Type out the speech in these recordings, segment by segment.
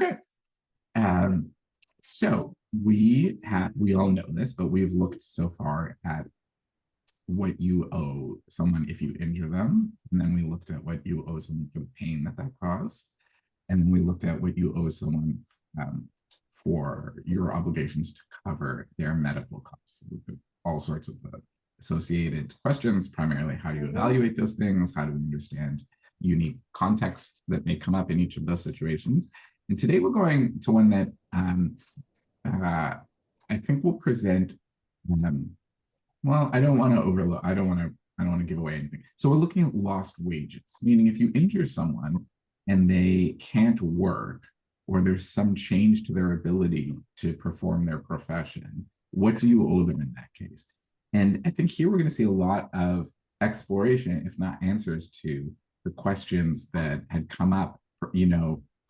Okay. Um, so we all know this, but we've looked so far at what you owe someone if you injure them, and then we looked at what you owe someone for the pain that caused, and then we looked at what you owe someone for your obligations to cover their medical costs. All sorts of associated questions, primarily how do you evaluate those things, how do we understand unique context that may come up in each of those situations. And today we're going to one that I think will present. Well, I don't want to overlook. I don't want to give away anything. So we're looking at lost wages, meaning if you injure someone and they can't work, or there's some change to their ability to perform their profession, what do you owe them in that case? And I think here we're going to see a lot of exploration, if not answers, to the questions that had come up.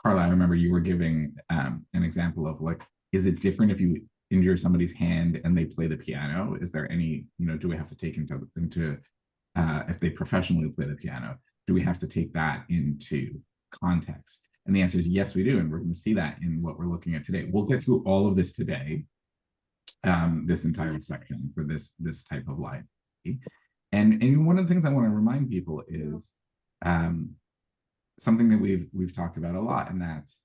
Carla, I remember you were giving an example of like, is it different if you injure somebody's hand and they play the piano? Is there any, do we have to take into if they professionally play the piano, do we have to take that into context? And the answer is yes, we do. And we're going to see that in what we're looking at today. We'll get through all of this today, this entire section for this type of life. And one of the things I want to remind people is something that we've talked about a lot, and that's,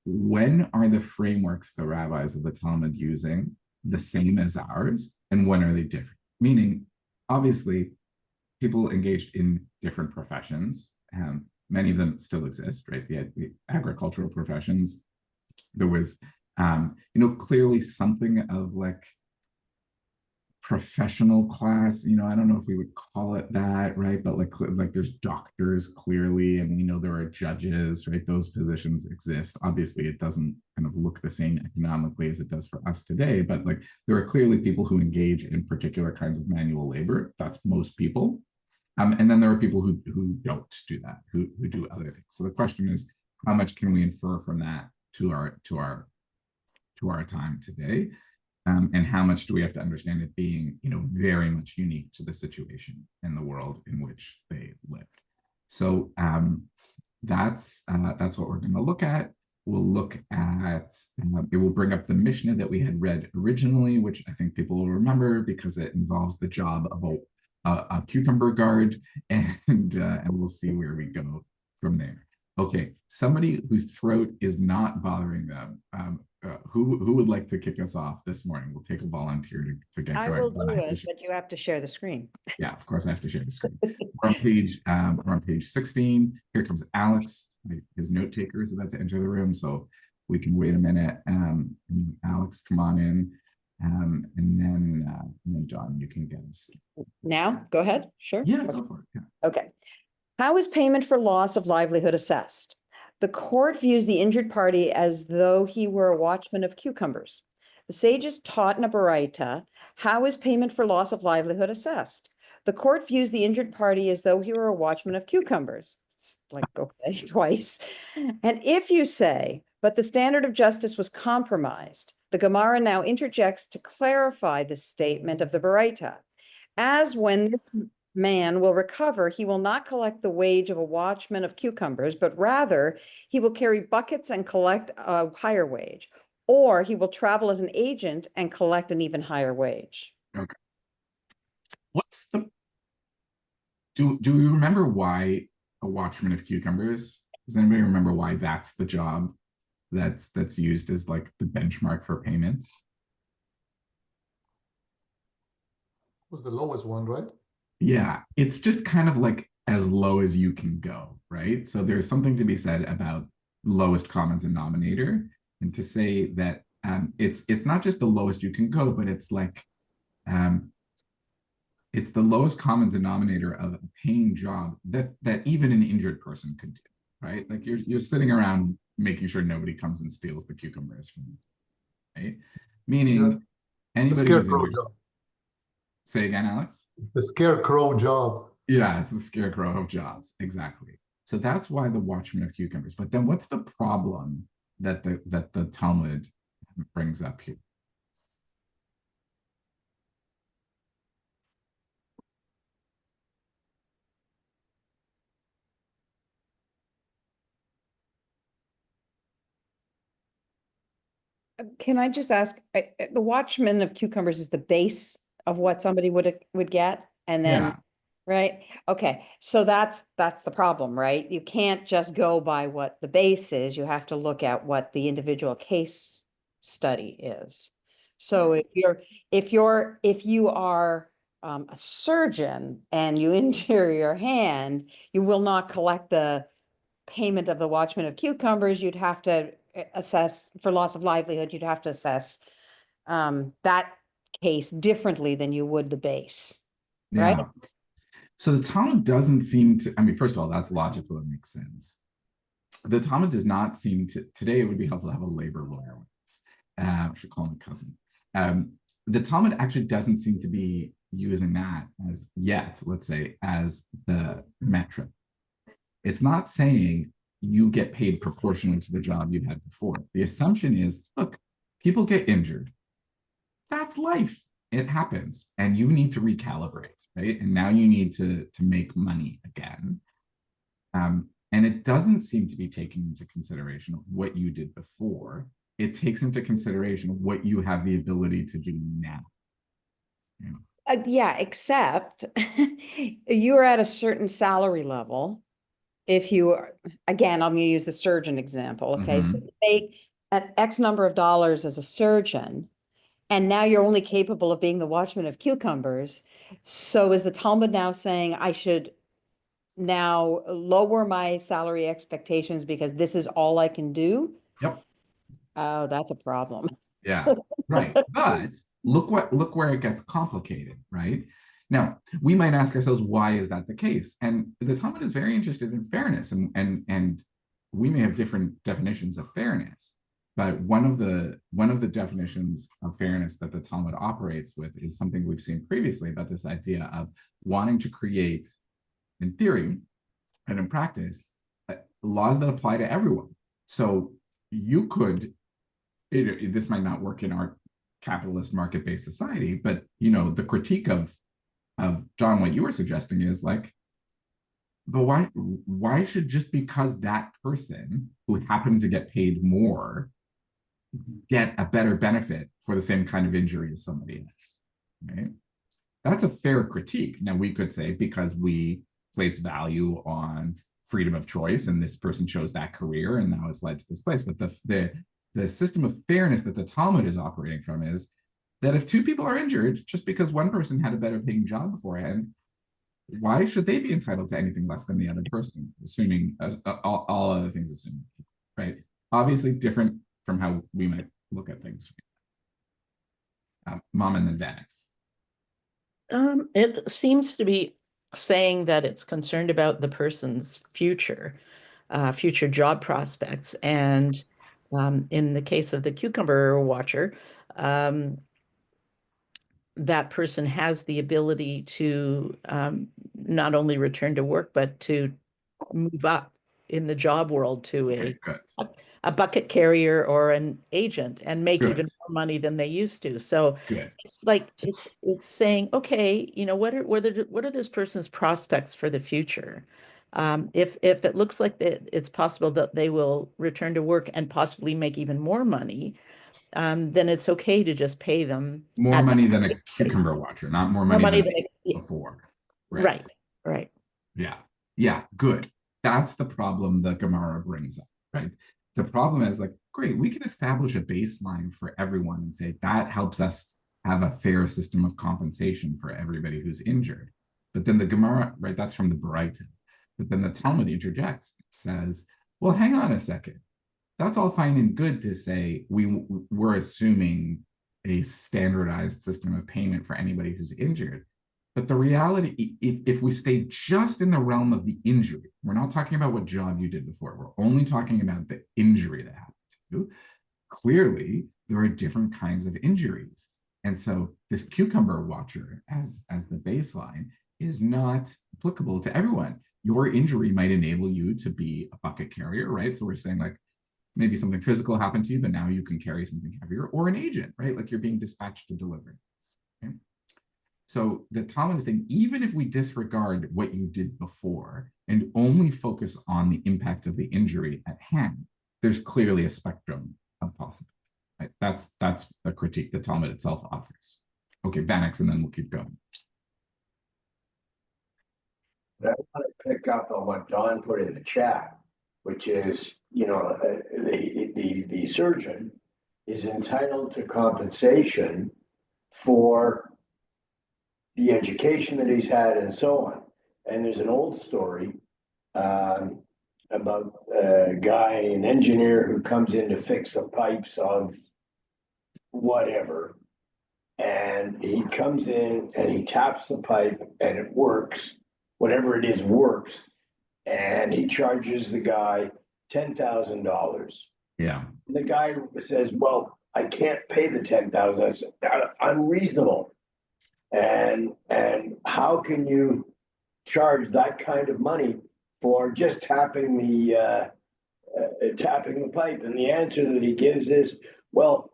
when are the frameworks the rabbis of the Talmud using the same as ours, and when are they different? Meaning, obviously, people engaged in different professions. Many of them still exist, right? The agricultural professions. There was, clearly something of like professional class. I don't know if we would call it that, right? But like there's doctors clearly, and there are judges, right? Those positions exist. Obviously, it doesn't kind of look the same economically as it does for us today, but like there are clearly people who engage in particular kinds of manual labor. That's most people. And then there are people who don't do that, who do other things. So the question is, how much can we infer from that to our time today? And how much do we have to understand it being, very much unique to the situation and the world in which they lived? So that's what we're going to look at. We'll look at, it will bring up the Mishnah that we had read originally, which I think people will remember because it involves the job of a cucumber guard, and we'll see where we go from there. Okay, somebody whose throat is not bothering them. Who would like to kick us off this morning? We'll take a volunteer to get going. I will do it, but you have to share the screen. Yeah, of course I have to share the screen. We're on page 16. Here comes Alex. His note taker is about to enter the room, so we can wait a minute. Alex, come on in. And then John, you can get us. Now, go ahead. Sure. Yeah, go for it. Yeah. Okay. How is payment for loss of livelihood assessed? The court views the injured party as though he were a watchman of cucumbers. The sages taught in a baraita, how is payment for loss of livelihood assessed? The court views the injured party as though he were a watchman of cucumbers. It's like, okay, twice. And if you say, but the standard of justice was compromised, the Gemara now interjects to clarify the statement of the baraita. As when this man will recover, he will not collect the wage of a watchman of cucumbers, but rather he will carry buckets and collect a higher wage, or he will travel as an agent and collect an even higher wage. Okay. Do we remember why a watchman of cucumbers? Does anybody remember why that's the job that's used as like the benchmark for payment? Was the lowest one, right? Yeah, it's just kind of like as low as you can go, right? So there's something to be said about lowest common denominator, and to say that it's not just the lowest you can go, but it's like it's the lowest common denominator of a paying job that even an injured person could do, right? Like you're sitting around making sure nobody comes and steals the cucumbers from you, right? Meaning anybody who's injured. Job. Say again, Alex? The scarecrow job. Yeah, it's the scarecrow of jobs. Exactly. So that's why the watchman of cucumbers. But then what's the problem that the Talmud brings up here? Can I just ask, the watchman of cucumbers is the base of what somebody would get, and then, Yeah, right? Okay, so that's the problem, right? You can't just go by what the base is. You have to look at what the individual case study is. So if you are a surgeon and you injure your hand, you will not collect the payment of the watchman of cucumbers. You'd have to assess for loss of livelihood. You'd have to assess that case differently than you would the base, right? yeah. So the Talmud doesn't seem to, I mean, first of all, that's logical and makes sense. The Talmud does not seem to, today it would be helpful to have a labor lawyer with us. I should call him a cousin. The Talmud actually doesn't seem to be using that as yet, let's say, as the metric. It's not saying you get paid proportional to the job you had before. The assumption is, look, people get injured. That's life. It happens. And you need to recalibrate, right? And now you need to make money again. And it doesn't seem to be taking into consideration what you did before. It takes into consideration what you have the ability to do now. Yeah, except you're at a certain salary level. If you are, again, I'm going to use the surgeon example. Okay. So Mm-hmm. you make an X number of dollars as a surgeon, and now you're only capable of being the watchman of cucumbers. So is the Talmud now saying I should now lower my salary expectations because this is all I can do? Yep. Oh, that's a problem. Yeah, right. But look where it gets complicated, right? Now, we might ask ourselves, why is that the case? And the Talmud is very interested in fairness, and we may have different definitions of fairness, but one of the definitions of fairness that the Talmud operates with is something we've seen previously about this idea of wanting to create, in theory and in practice, laws that apply to everyone. So you could this might not work in our capitalist market-based society, but the critique of John, what you were suggesting is like, but why should, just because that person who happened to get paid more get a better benefit for the same kind of injury as somebody else, right? That's a fair critique. Now we could say, because we place value on freedom of choice and this person chose that career and now it's led to this place, but the system of fairness that the Talmud is operating from is that if two people are injured just because one person had a better paying job beforehand, why should they be entitled to anything less than the other person, assuming all other things assumed, right? Obviously different from how we might look at things. Mom and then Vanex. It seems to be saying that it's concerned about the person's future job prospects. And in the case of the cucumber watcher, that person has the ability to not only return to work, but to move up in the job world to a bucket carrier or an agent and make even more money than they used to. So it's like it's saying, okay, what are this person's prospects for the future? If it looks like it's possible that they will return to work and possibly make even more money, then it's okay to just pay them more money than a cucumber watcher, not more money than before. Right. Yeah, good. That's the problem the Gemara brings up, right? The problem is like, great, we can establish a baseline for everyone and say that helps us have a fair system of compensation for everybody who's injured. But then the Gemara, right, that's from the Baraita. But then the Talmud interjects, it says, well, hang on a second. That's all fine and good to say we're assuming a standardized system of payment for anybody who's injured. But the reality, if we stay just in the realm of the injury, we're not talking about what job you did before. We're only talking about the injury that happened to you. Clearly, there are different kinds of injuries. And so this cucumber watcher as the baseline is not applicable to everyone. Your injury might enable you to be a bucket carrier, right? So we're saying like, maybe something physical happened to you, but now you can carry something heavier, or an agent, right? Like you're being dispatched to deliver. Okay? So the Talmud is saying, even if we disregard what you did before and only focus on the impact of the injury at hand, there's clearly a spectrum of possible. Right? That's a critique the Talmud itself offers. Okay, Vanix, and then we'll keep going. I want to pick up on what Don put in the chat, which is, the surgeon is entitled to compensation for the education that he's had and so on. And there's an old story about a guy, an engineer who comes in to fix the pipes of whatever. And he comes in and he taps the pipe and it works. Whatever it is works. And he charges the guy $10,000. Yeah. The guy says, well, I can't pay the 10,000. That's unreasonable. And how can you charge that kind of money for just tapping the pipe? And the answer that he gives is, well,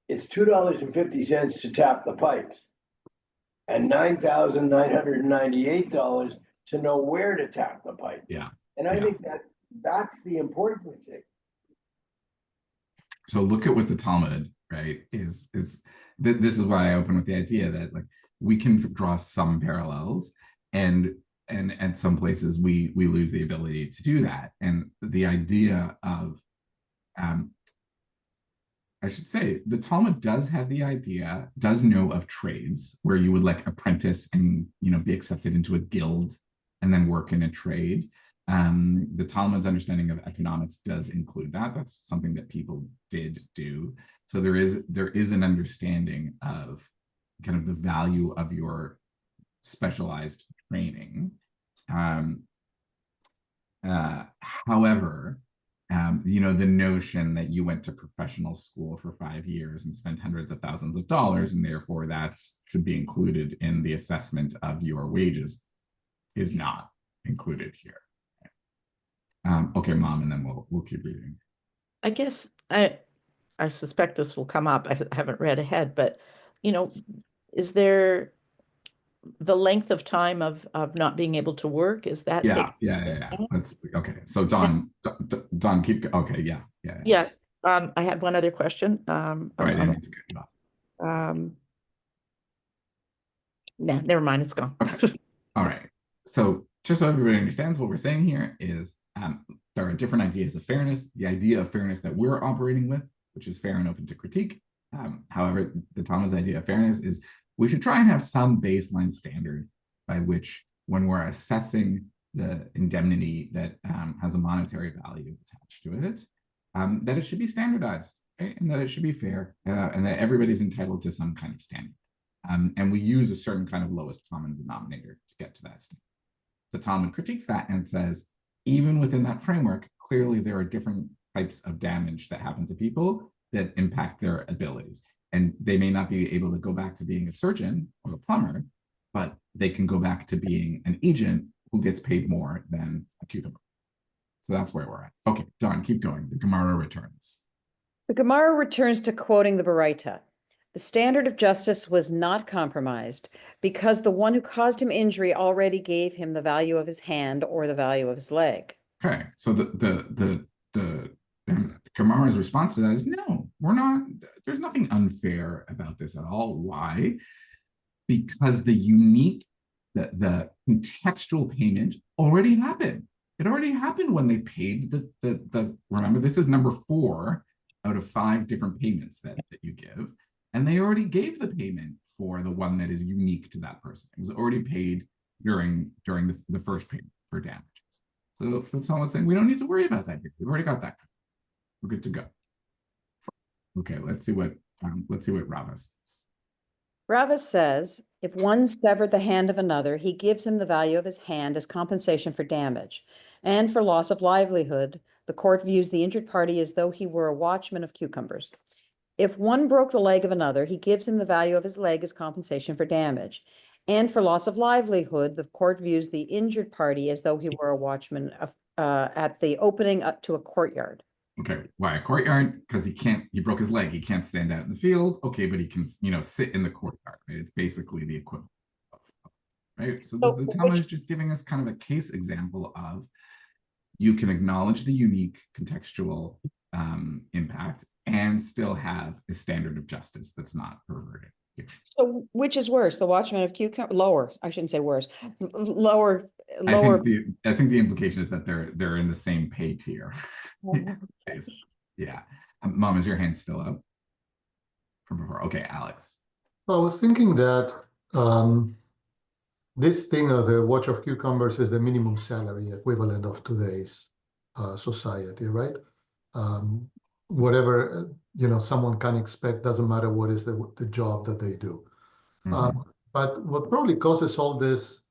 it's $2.50 to tap the pipes and $9,998 to know where to tap the pipe. Yeah. And I think that's the important thing. So look at what the Talmud, right, is this is why I open with the idea that like we can draw some parallels, and at some places we lose the ability to do that. And the idea of I should say the Talmud does have the idea, does know of trades where you would like apprentice and be accepted into a guild and then work in a trade. The Talmud's understanding of economics does include that. That's something that people did do. So there is an understanding of kind of the value of your specialized training. However, the notion that you went to professional school for 5 years and spent hundreds of thousands of dollars, and therefore that should be included in the assessment of your wages, is not included here. Okay, Mom, and then we'll keep reading. I guess I suspect this will come up. I haven't read ahead, but is there the length of time of not being able to work? Is that Yeah. Let's okay. So Don, keep okay. Yeah. I had one other question. All right, I need to cut you off. No, never mind. It's gone. Okay. All right. So just so everybody understands, what we're saying here is there are different ideas of fairness. The idea of fairness that we're operating with, which is fair and open to critique. However, the Talmud's idea of fairness is we should try and have some baseline standard by which, when we're assessing the indemnity that has a monetary value attached to it, that it should be standardized, right? And that it should be fair, and that everybody's entitled to some kind of standard. And we use a certain kind of lowest common denominator to get to that standard. The Talmud critiques that and says, even within that framework, clearly there are different types of damage that happen to people that impact their abilities. And they may not be able to go back to being a surgeon or a plumber, but they can go back to being an agent who gets paid more than a cucumber. So that's where we're at. Okay, Don, keep going. The Gemara returns. The Gemara returns to quoting the Baraita. The standard of justice was not compromised because the one who caused him injury already gave him the value of his hand or the value of his leg. Okay, so the Gemara's response to that is no, we're not. There's nothing unfair about this at all. Why? Because the contextual payment already happened. It already happened when they paid the remember, this is number 4 out of 5 different payments that you give. And they already gave the payment for the one that is unique to that person. It was already paid during the first payment for damages. So that's all I'm saying. We don't need to worry about that here. We've already got that. We're good to go. Okay, let's see what Rava says. Rava says, if one severed the hand of another, he gives him the value of his hand as compensation for damage. And for loss of livelihood, the court views the injured party as though he were a watchman of cucumbers. If one broke the leg of another, he gives him the value of his leg as compensation for damage. And for loss of livelihood, the court views the injured party as though he were a watchman of, at the opening up to a courtyard. Okay, why a courtyard? Because he broke his leg. He can't stand out in the field. Okay, but he can, sit in the courtyard. Right? It's basically the equivalent. Right? So the Talmud is just giving us kind of a case example of you can acknowledge the unique contextual impact and still have a standard of justice that's not perverted. So which is worse, the Watchman of Cucumber, lower, I shouldn't say worse, lower, I lower. think the implication is that they're in the same pay tier. Yeah. Mom, is your hand still up from before? Okay, Alex. I was thinking that this thing of the watch of cucumbers is the minimum salary equivalent of today's society, right? Whatever someone can expect, doesn't matter what is the job that they do. But what probably causes all this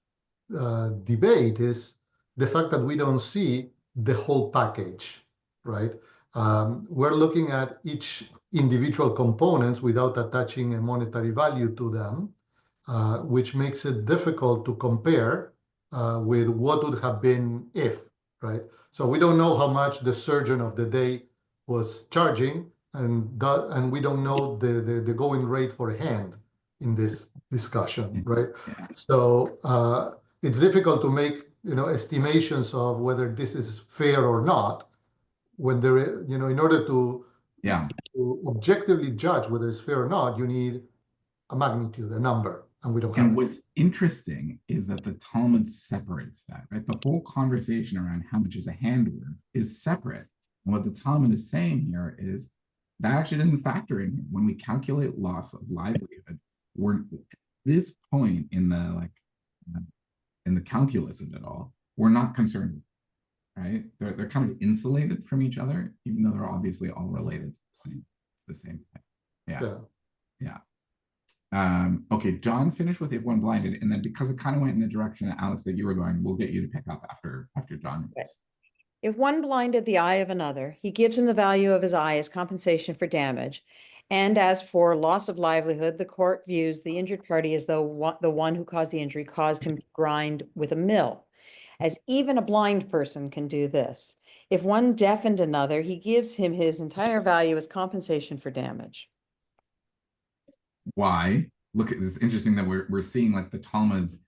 debate is the fact that we don't see the whole package, right? We're looking at each individual components without attaching a monetary value to them, which makes it difficult to compare with what would have been if, right? So we don't know how much the surgeon of the day was charging, and we don't know the going rate for a hand in this discussion, right? Yeah. So it's difficult to make estimations of whether this is fair or not when there is, in order to objectively judge whether it's fair or not, you need a magnitude, a number, and we don't have And it. what's interesting is that the Talmud separates that, right? The whole conversation around how much is a hand worth is separate. And what the Talmud is saying here is that actually doesn't factor in here. When we calculate loss of livelihood, we're at this point in the calculus of it all, we're not concerned, right? They're kind of insulated from each other, even though they're obviously all related to the same thing. Yeah. Okay, John finished with if one blinded, and then because it kind of went in the direction, Alex, that you were going, we'll get you to pick up after John. Okay. If one blinded the eye of another, he gives him the value of his eye as compensation for damage. And as for loss of livelihood, the court views the injured party as though the one who caused the injury caused him to grind with a mill, as even a blind person can do this. If one deafened another, he gives him his entire value as compensation for damage. Why? Look, it's interesting that we're seeing like the Talmud's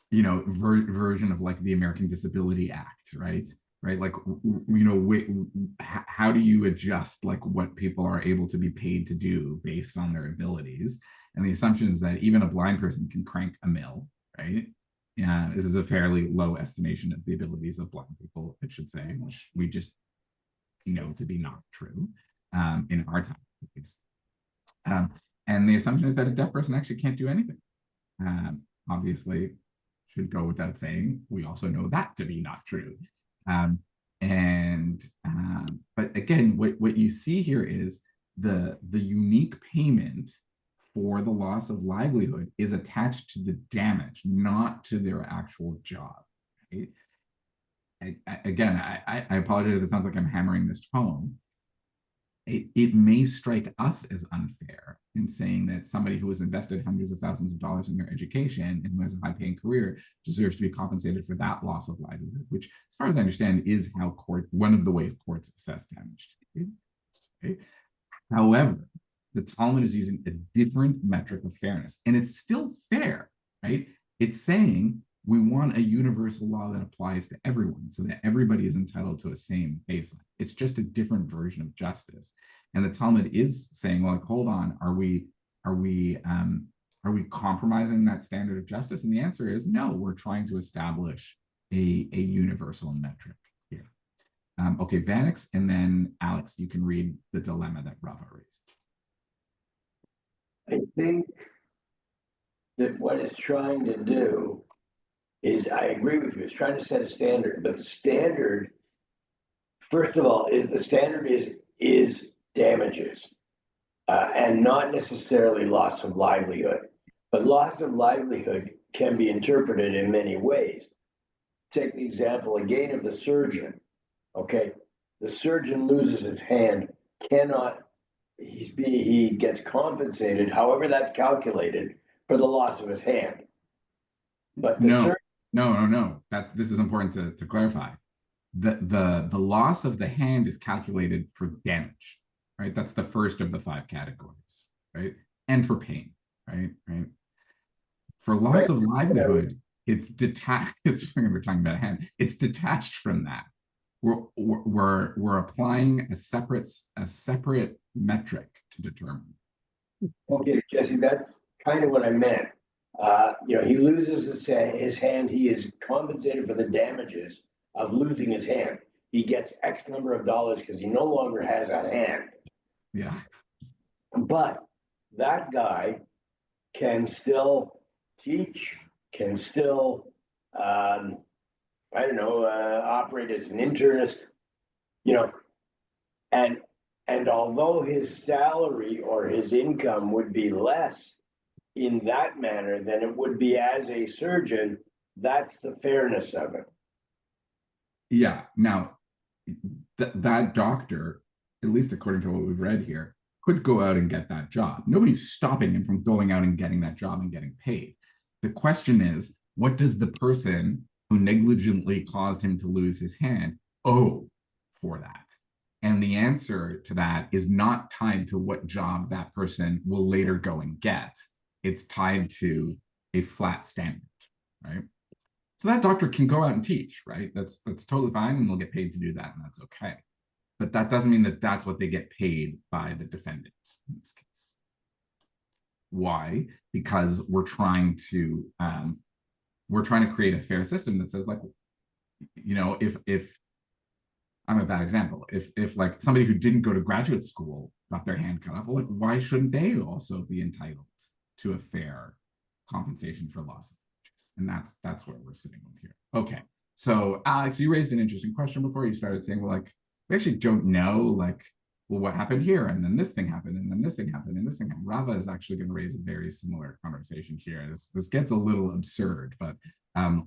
version of like the American Disability Act, right? Like, how do you adjust like what people are able to be paid to do based on their abilities? And the assumption is that even a blind person can crank a mill, right? Yeah, this is a fairly low estimation of the abilities of blind people, I should say, which we just know to be not true in our time, at least. And the assumption is that a deaf person actually can't do anything. Obviously, should go without saying, we also know that to be not true. But again, what you see here is the unique payment for the loss of livelihood is attached to the damage, not to their actual job. Right? I apologize if it sounds like I'm hammering this home. It may strike us as unfair in saying that somebody who has invested hundreds of thousands of dollars in their education and who has a high-paying career deserves to be compensated for that loss of livelihood, which, as far as I understand, is how one of the ways courts assess damage. Okay? However, the Talmud is using a different metric of fairness, and it's still fair, right? It's saying we want a universal law that applies to everyone so that everybody is entitled to a same baseline. It's just a different version of justice. And the Talmud is saying, well, like, hold on, are we compromising that standard of justice? And the answer is no, we're trying to establish a universal metric here. Okay, Vanix, and then Alex, you can read the dilemma that Rava raised. I think that what it's trying to do is, I agree with you, it's trying to set a standard, but the standard, first of all, is damages, and not necessarily loss of livelihood. But loss of livelihood can be interpreted in many ways. Take the example again of the surgeon. Okay, the surgeon loses his hand, he gets compensated, however that's calculated, for the loss of his hand. But no. This is important to clarify. The loss of the hand is calculated for damage, right? That's the first of the 5 categories, right? And for pain, right? For loss of livelihood, it's detached. We're talking about a hand. It's detached from that, we're applying a separate metric to determine. Okay, Jesse, that's kind of what I meant. He loses his hand, he is compensated for the damages of losing his hand. He gets X number of dollars because he no longer has a hand. Yeah. But that guy can still teach, can still, operate as an internist, and although his salary or his income would be less in that manner than it would be as a surgeon, that's the fairness of it. Yeah. Now, that doctor, at least according to what we've read here, could go out and get that job. Nobody's stopping him from going out and getting that job and getting paid. The question is, what does the person who negligently caused him to lose his hand owe for that? And the answer to that is not tied to what job that person will later go and get. It's tied to a flat standard, right? So that doctor can go out and teach, right? That's totally fine, and they'll get paid to do that, and that's okay. But that doesn't mean that that's what they get paid by the defendant in this case. Why? Because we're trying to create a fair system that says, like, if I'm a bad example, if like somebody who didn't go to graduate school got their hand cut off, well, like, why shouldn't they also be entitled to a fair compensation for loss of wages? And that's what we're sitting with here. Okay, so Alex, you raised an interesting question before. You started saying, well, like, we actually don't know, like, well, what happened here, and then this thing happened, and then this thing happened, and this thing happened. Rava is actually going to raise a very similar conversation here. This gets a little absurd, but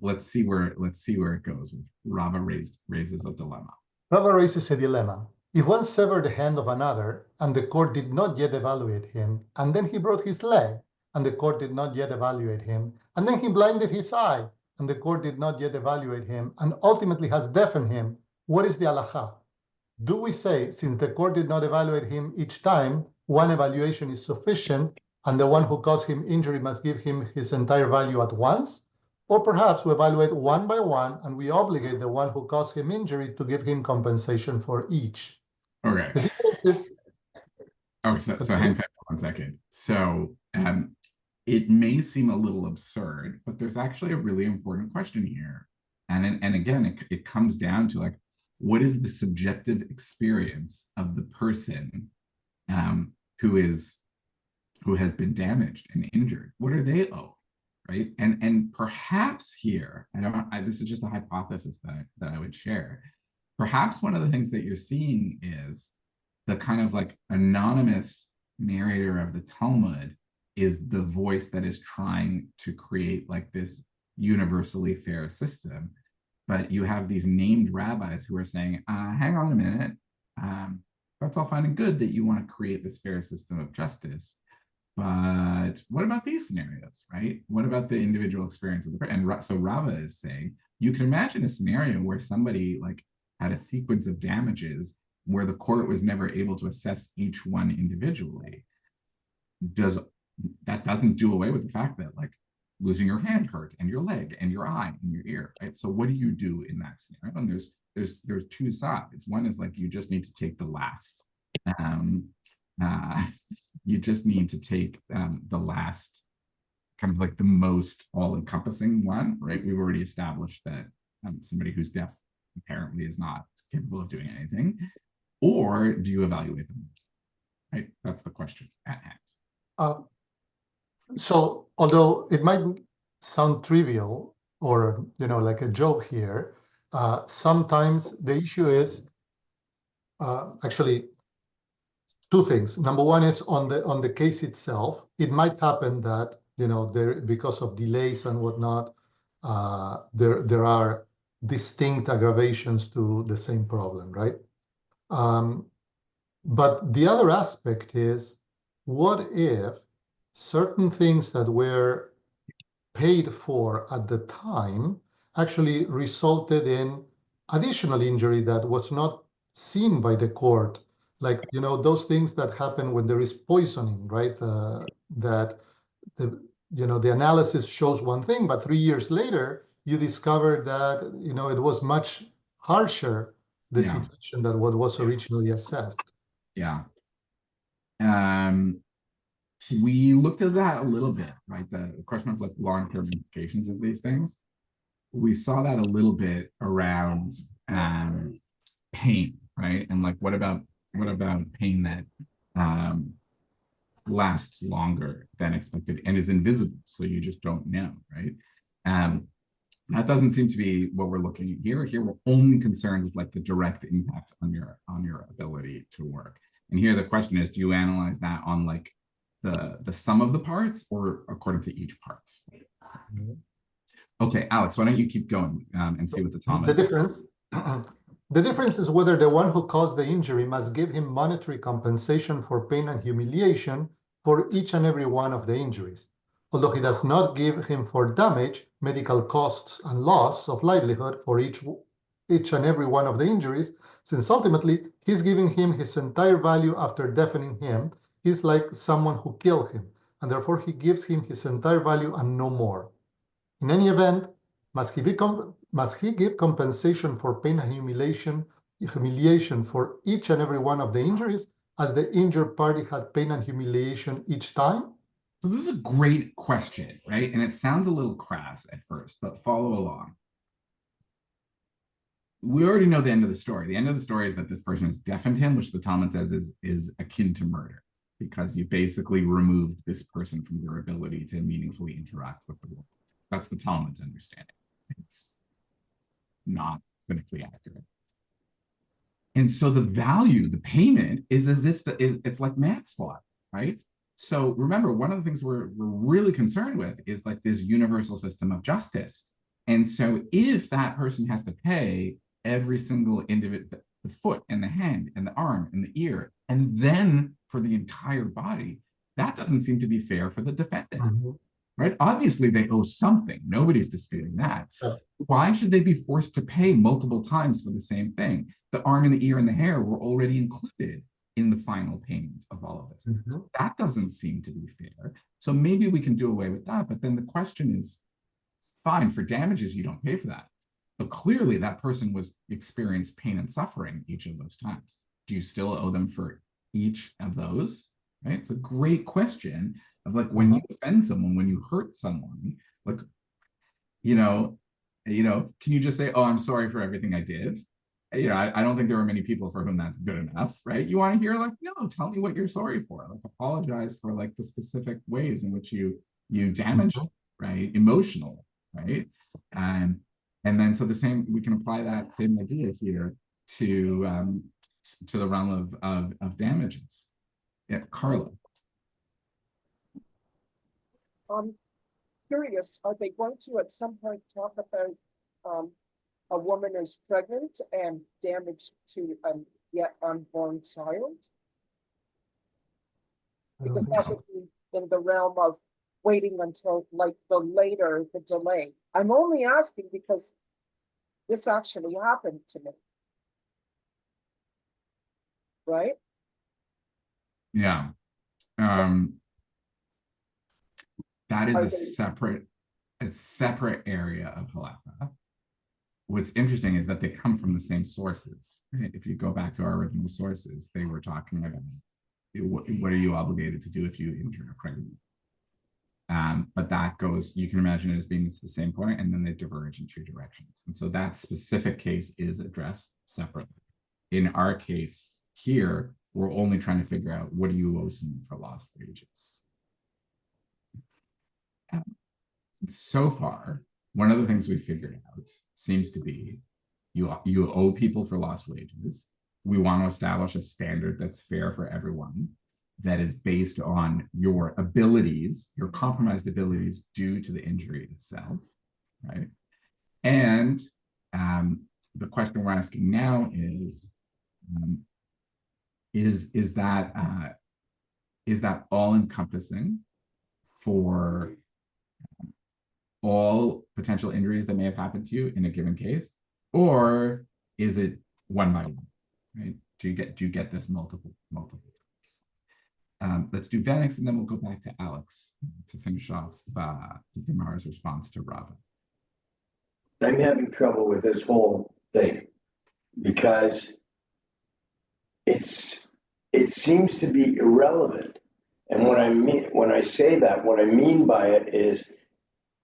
let's see where it goes. Rava raises a dilemma. Rava raises a dilemma. If one severed the hand of another, and the court did not yet evaluate him, and then he broke his leg, and the court did not yet evaluate him, and then he blinded his eye, and the court did not yet evaluate him, and ultimately has deafened him, what is the halacha? Do we say, since the court did not evaluate him each time, one evaluation is sufficient, and the one who caused him injury must give him his entire value at once? Or perhaps we evaluate one by one, and we obligate the one who caused him injury to give him compensation for each. Okay. The difference is... Oh, so hang tight for 1 second. So it may seem a little absurd, but there's actually a really important question here. And again, it comes down to, like, what is the subjective experience of the person who has been damaged and injured? What are they owed, right? And perhaps here, this is just a hypothesis that I would share. Perhaps one of the things that you're seeing is the kind of like anonymous narrator of the Talmud is the voice that is trying to create like this universally fair system. But you have these named rabbis who are saying, hang on a minute, that's all fine and good that you want to create this fair system of justice. But what about these scenarios, right? What about the individual experience of the person? And so Rava is saying, you can imagine a scenario where somebody like had a sequence of damages where the court was never able to assess each one individually. That doesn't do away with the fact that, like, losing your hand hurt, and your leg, and your eye, and your ear, right? So what do you do in that scenario? And there's two sides. One is like, you just need to take the last. You just need to take the last, kind of like the most all-encompassing one, right? We've already established that somebody who's deaf apparently is not capable of doing anything. Or do you evaluate them? Right? That's the question at hand. So although it might sound trivial or, like a joke here, sometimes the issue is actually two things. Number one is on the case itself, it might happen that, because of delays and whatnot, there are distinct aggravations to the same problem, right? But the other aspect is, what if certain things that were paid for at the time actually resulted in additional injury that was not seen by the court? Like, those things that happen when there is poisoning, right? That the analysis shows one thing, but 3 years later, you discover that, it was much harsher the Yeah. situation that what was originally assessed. Yeah. We looked at that a little bit, right? The question of like long-term implications of these things. We saw that a little bit around pain, right? And like, what about pain that lasts longer than expected and is invisible, so you just don't know, right? That doesn't seem to be what we're looking at here. Here, we're only concerned with like the direct impact on your ability to work. And here, the question is, do you analyze that on like the sum of the parts or according to each part? Okay, Alex, why don't you keep going and see what the Talmud. The difference is whether the one who caused the injury must give him monetary compensation for pain and humiliation for each and every one of the injuries. Although he does not give him for damage, medical costs, and loss of livelihood for each and every one of the injuries, since ultimately he's giving him his entire value after deafening him. He's like someone who killed him, and therefore he gives him his entire value and no more. In any event, must he give compensation for pain and humiliation for each and every one of the injuries, as the injured party had pain and humiliation each time? So this is a great question, right? And it sounds a little crass at first, but follow along. We already know the end of the story. The end of the story is that this person has deafened him, which the Talmud says is akin to murder, because you basically removed this person from their ability to meaningfully interact with the world. That's the Talmud's understanding. It's not clinically accurate. And so the value, the payment, is as if it's like manslaughter, right? So remember, one of the things we're really concerned with is like this universal system of justice. And so if that person has to pay every single individual, the foot and the hand and the arm and the ear, and then for the entire body, that doesn't seem to be fair for the defendant. Mm-hmm. Right? Obviously, they owe something. Nobody's disputing that. Yeah. Why should they be forced to pay multiple times for the same thing? The arm and the ear and the hair were already included in the final payment of all of this. Mm-hmm. That doesn't seem to be fair. So maybe we can do away with that. But then the question is, fine, for damages, you don't pay for that. But clearly that person experienced pain and suffering each of those times. Do you still owe them for each of those? Right? It's a great question of like, when you offend someone, when you hurt someone, like, can you just say, oh, I'm sorry for everything I did? I don't think there are many people for whom that's good enough, right? You want to hear like, no, tell me what you're sorry for. Like, apologize for like the specific ways in which you damaged, right? Emotional, right? And then so we can apply that same idea here to the realm of damages. Yeah, Carla. I'm curious, are they going to at some point talk about a woman is pregnant and damage to a yet unborn child? Because that would be in the realm of waiting until like the delay. I'm only asking because this actually happened to me. Right? Yeah. That is a separate area of halakha. What's interesting is that they come from the same sources. Right? If you go back to our original sources, they were talking about what are you obligated to do if you injure a pregnant. But that goes, you can imagine it as being the same point, and then they diverge in two directions. And so that specific case is addressed separately. In our case here, we're only trying to figure out, what do you owe someone for lost wages? So far, one of the things we figured out seems to be you owe people for lost wages. We want to establish a standard that's fair for everyone, that is based on your abilities, your compromised abilities due to the injury itself, right? And the question we're asking now is that all encompassing for all potential injuries that may have happened to you in a given case, or is it one by one? Right? Do you get this multiple times? Let's do Venix, and then we'll go back to Alex to finish off Gemara's response to Rava. I'm having trouble with this whole thing. because it seems to be irrelevant. And when I say that, what I mean by it is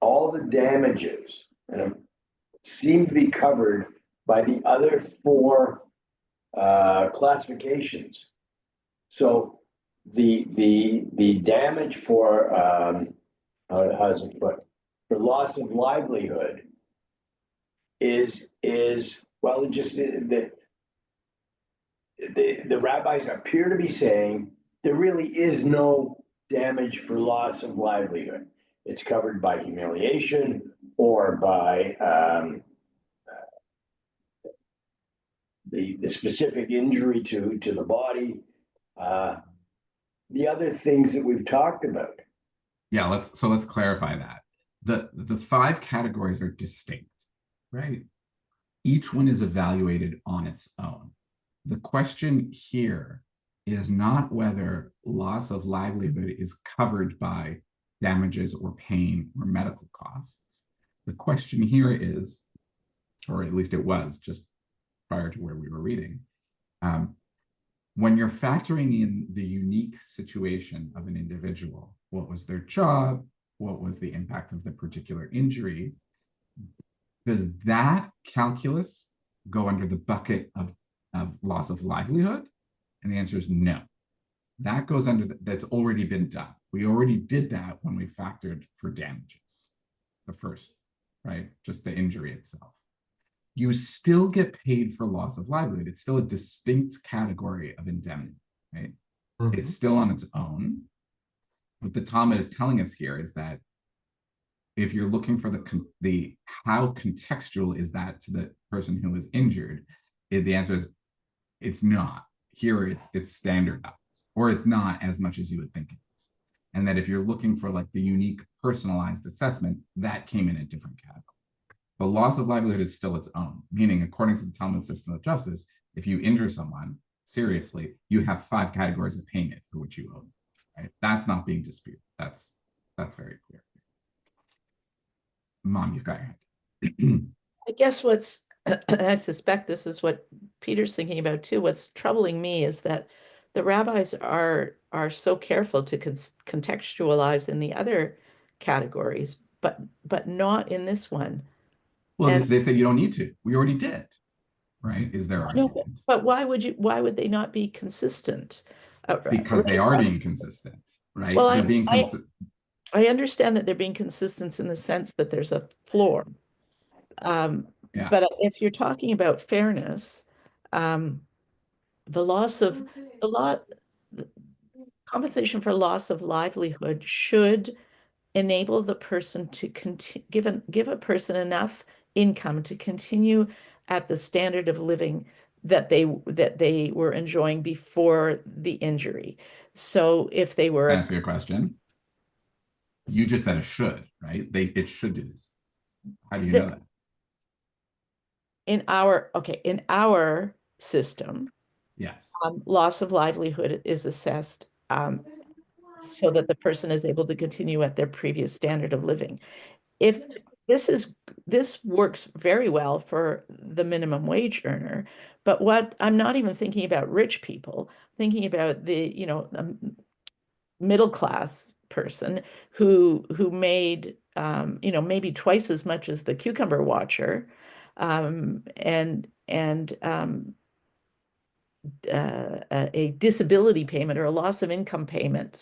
all the damages seem to be covered by the other four classifications. So the damage for how's it put, for loss of livelihood is well, it just the rabbis appear to be saying there really is no damage for loss of livelihood. It's covered by humiliation or by the specific injury to the body. The other things that we've talked about. Yeah, let's clarify that. The five categories are distinct, right? Each one is evaluated on its own. The question here is not whether loss of livelihood is covered by damages or pain or medical costs. The question here is, or at least it was just prior to where we were reading, when you're factoring in the unique situation of an individual, what was their job, what was the impact of the particular injury, does that calculus go under the bucket of loss of livelihood? And the answer is no. That goes under, that's already been done. We already did that when we factored for damages, the first, right? Just the injury itself. You still get paid for loss of livelihood. It's still a distinct category of indemnity, right? Mm-hmm. It's still on its own. What the Talmud is telling us here is that if you're looking for the how contextual is that to the person who was injured, the answer is it's not. Here it's standardized, or it's not as much as you would think it is. And that if you're looking for like the unique personalized assessment, that came in a different category. But loss of livelihood is still its own, meaning according to the Talmud system of justice, if you injure someone seriously, you have 5 categories of payment for which you owe them, right? That's not being disputed. That's very clear. Mom, you've got your hand. I guess I suspect this is what Peter's thinking about too. What's troubling me is that the rabbis are so careful to contextualize in the other categories, but not in this one. Well, they say you don't need to. We already did, right? Is their argument. But why would they not be consistent? Because they are being consistent, right? Well, they're being consistent. I understand that they're being consistent in the sense that there's a floor. Yeah. But if you're talking about fairness, compensation for loss of livelihood should enable the person to give a person enough income to continue at the standard of living that they were enjoying before the injury. So if they were answer your question. You just said it should, right? It should do this. How do you know that? In our system, yes, loss of livelihood is assessed so that the person is able to continue at their previous standard of living. If this works very well for the minimum wage earner, but what I'm not even thinking about rich people, thinking about the middle class person who made maybe twice as much as the cucumber watcher, and a disability payment or a loss of income payment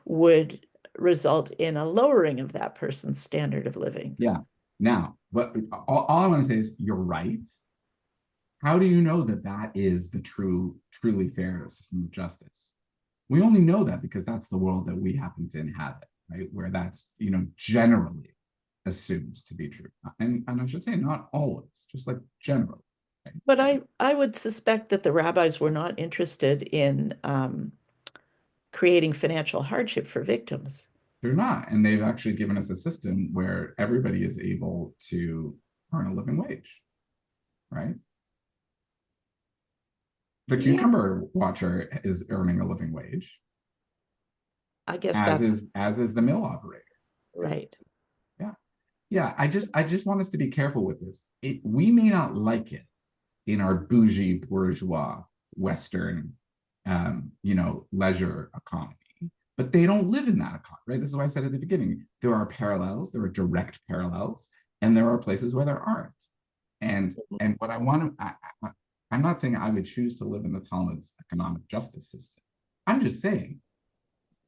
would result in a lowering of that person's standard of living. Yeah. Now, but all I want to say is you're right. How do you know that is the truly fair system of justice? We only know that because that's the world that we happen to inhabit, right? Where that's, generally assumed to be true. And I should say not always, just like generally. Right? But I would suspect that the rabbis were not interested in creating financial hardship for victims. They're not. And they've actually given us a system where everybody is able to earn a living wage, right? The cucumber watcher is earning a living wage. I guess as is the mill operator. Right. Yeah. Yeah. I just want us to be careful with this. We may not like it, in our bougie bourgeois Western, leisure economy. But they don't live in that economy, right? This is why I said at the beginning, there are parallels, there are direct parallels, and there are places where there aren't. And what I want to, I'm not saying I would choose to live in the Talmud's economic justice system. I'm just saying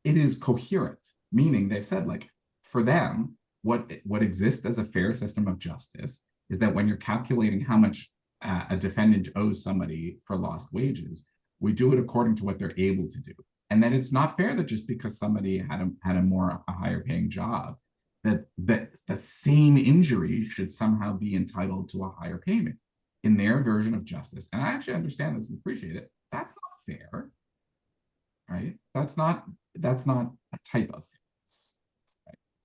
it is coherent, meaning they've said, like, for them, what exists as a fair system of justice is that when you're calculating how much a defendant owes somebody for lost wages, we do it according to what they're able to do. And that it's not fair that just because somebody had a higher paying job, that the same injury should somehow be entitled to a higher payment in their version of justice. And I actually understand this and appreciate it. That's not fair, right? That's not a type of fairness.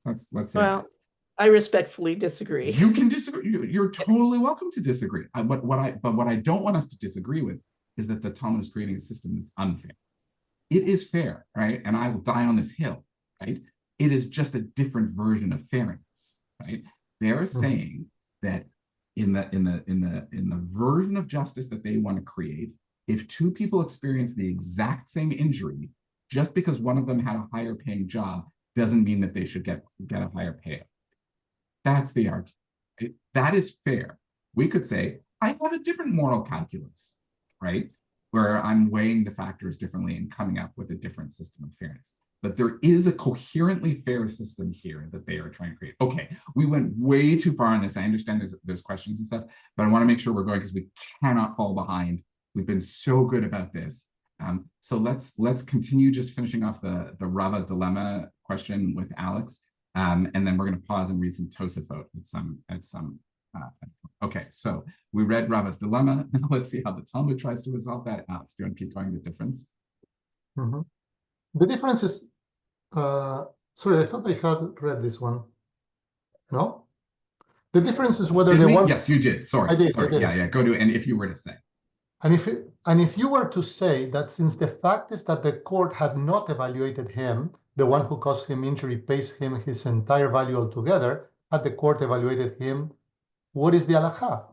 Right? Let's say. Well, I respectfully disagree. You can disagree. You're totally welcome to disagree. But what I don't want us to disagree with is that the Talmud is creating a system that's unfair. It is fair, right? And I will die on this hill, right? It is just a different version of fairness, right? They're saying that in the version of justice that they want to create, if two people experience the exact same injury, just because one of them had a higher paying job doesn't mean that they should get a higher payout. That's the argument. Right? That is fair. We could say, I have a different moral calculus, right? Where I'm weighing the factors differently and coming up with a different system of fairness. But there is a coherently fair system here that they are trying to create. Okay, we went way too far on this. I understand there's questions and stuff, but I want to make sure we're going because we cannot fall behind. We've been so good about this. So let's continue just finishing off the Rava dilemma question with Alex. And then we're going to pause and read some Tosafot at some. Okay, so we read Rava's dilemma. Now let's see how the Talmud tries to resolve that. Alex, do you want to keep going the difference? The difference is, sorry, I thought I had read this one. No? The difference is whether they want. Yes, you did. Sorry. I did. Yeah. Go to, and if you were to say. And if you were to say that since the fact is that the court had not evaluated him, the one who caused him injury pays him his entire value altogether, had the court evaluated him, what is the halacha?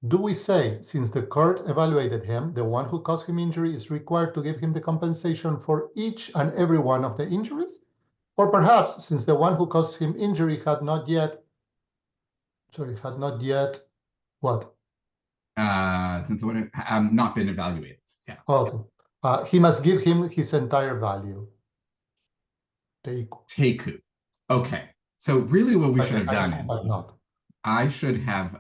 Do we say, since the court evaluated him, the one who caused him injury is required to give him the compensation for each and every one of the injuries? Or perhaps, since the one who caused him injury had not yet, what? Since the one not been evaluated. Yeah. Okay. He must give him his entire value. Teku. Okay. So really what we should have done is not. I should have